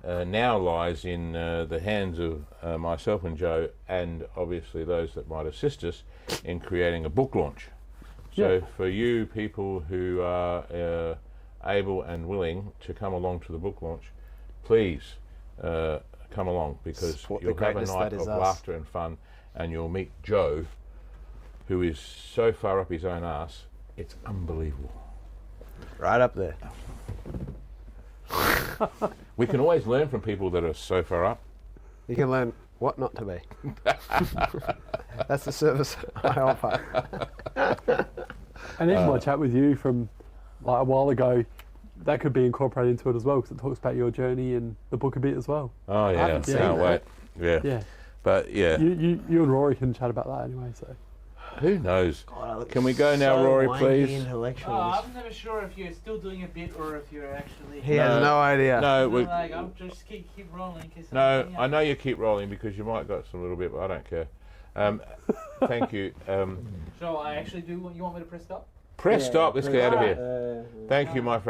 now lies in the hands of myself and Joe, and obviously those that might assist us in creating a book launch. So Yeah. for you people who are able and willing to come along to the book launch, please come along, because Support the you'll have a greatness night that of is us. laughter and fun, and you'll meet Joe, who is so far up his own ass, it's unbelievable. Right up there. We can always learn from people that are so far up. You can learn what not to be. That's the service I offer. And even my chat with you from like a while ago, that could be incorporated into it as well because it talks about your journey and the book a bit as well. Oh yeah, haven't seen can't that. wait. Yeah. Yeah. But yeah, You and Rory can chat about that anyway. So who knows? God, I look Can we go now, so Rory, wanky please? intellectual. I'm never sure if you're still doing a bit or if you're actually. He has no idea. No, I'm we, like, I'm just keep rolling. Cause no. yeah. I know you keep rolling because you might got some little bit, but I don't care. Thank you. So I actually do. You want me to press stop? Press stop. Let's get out of here. here. Thank you, my friend.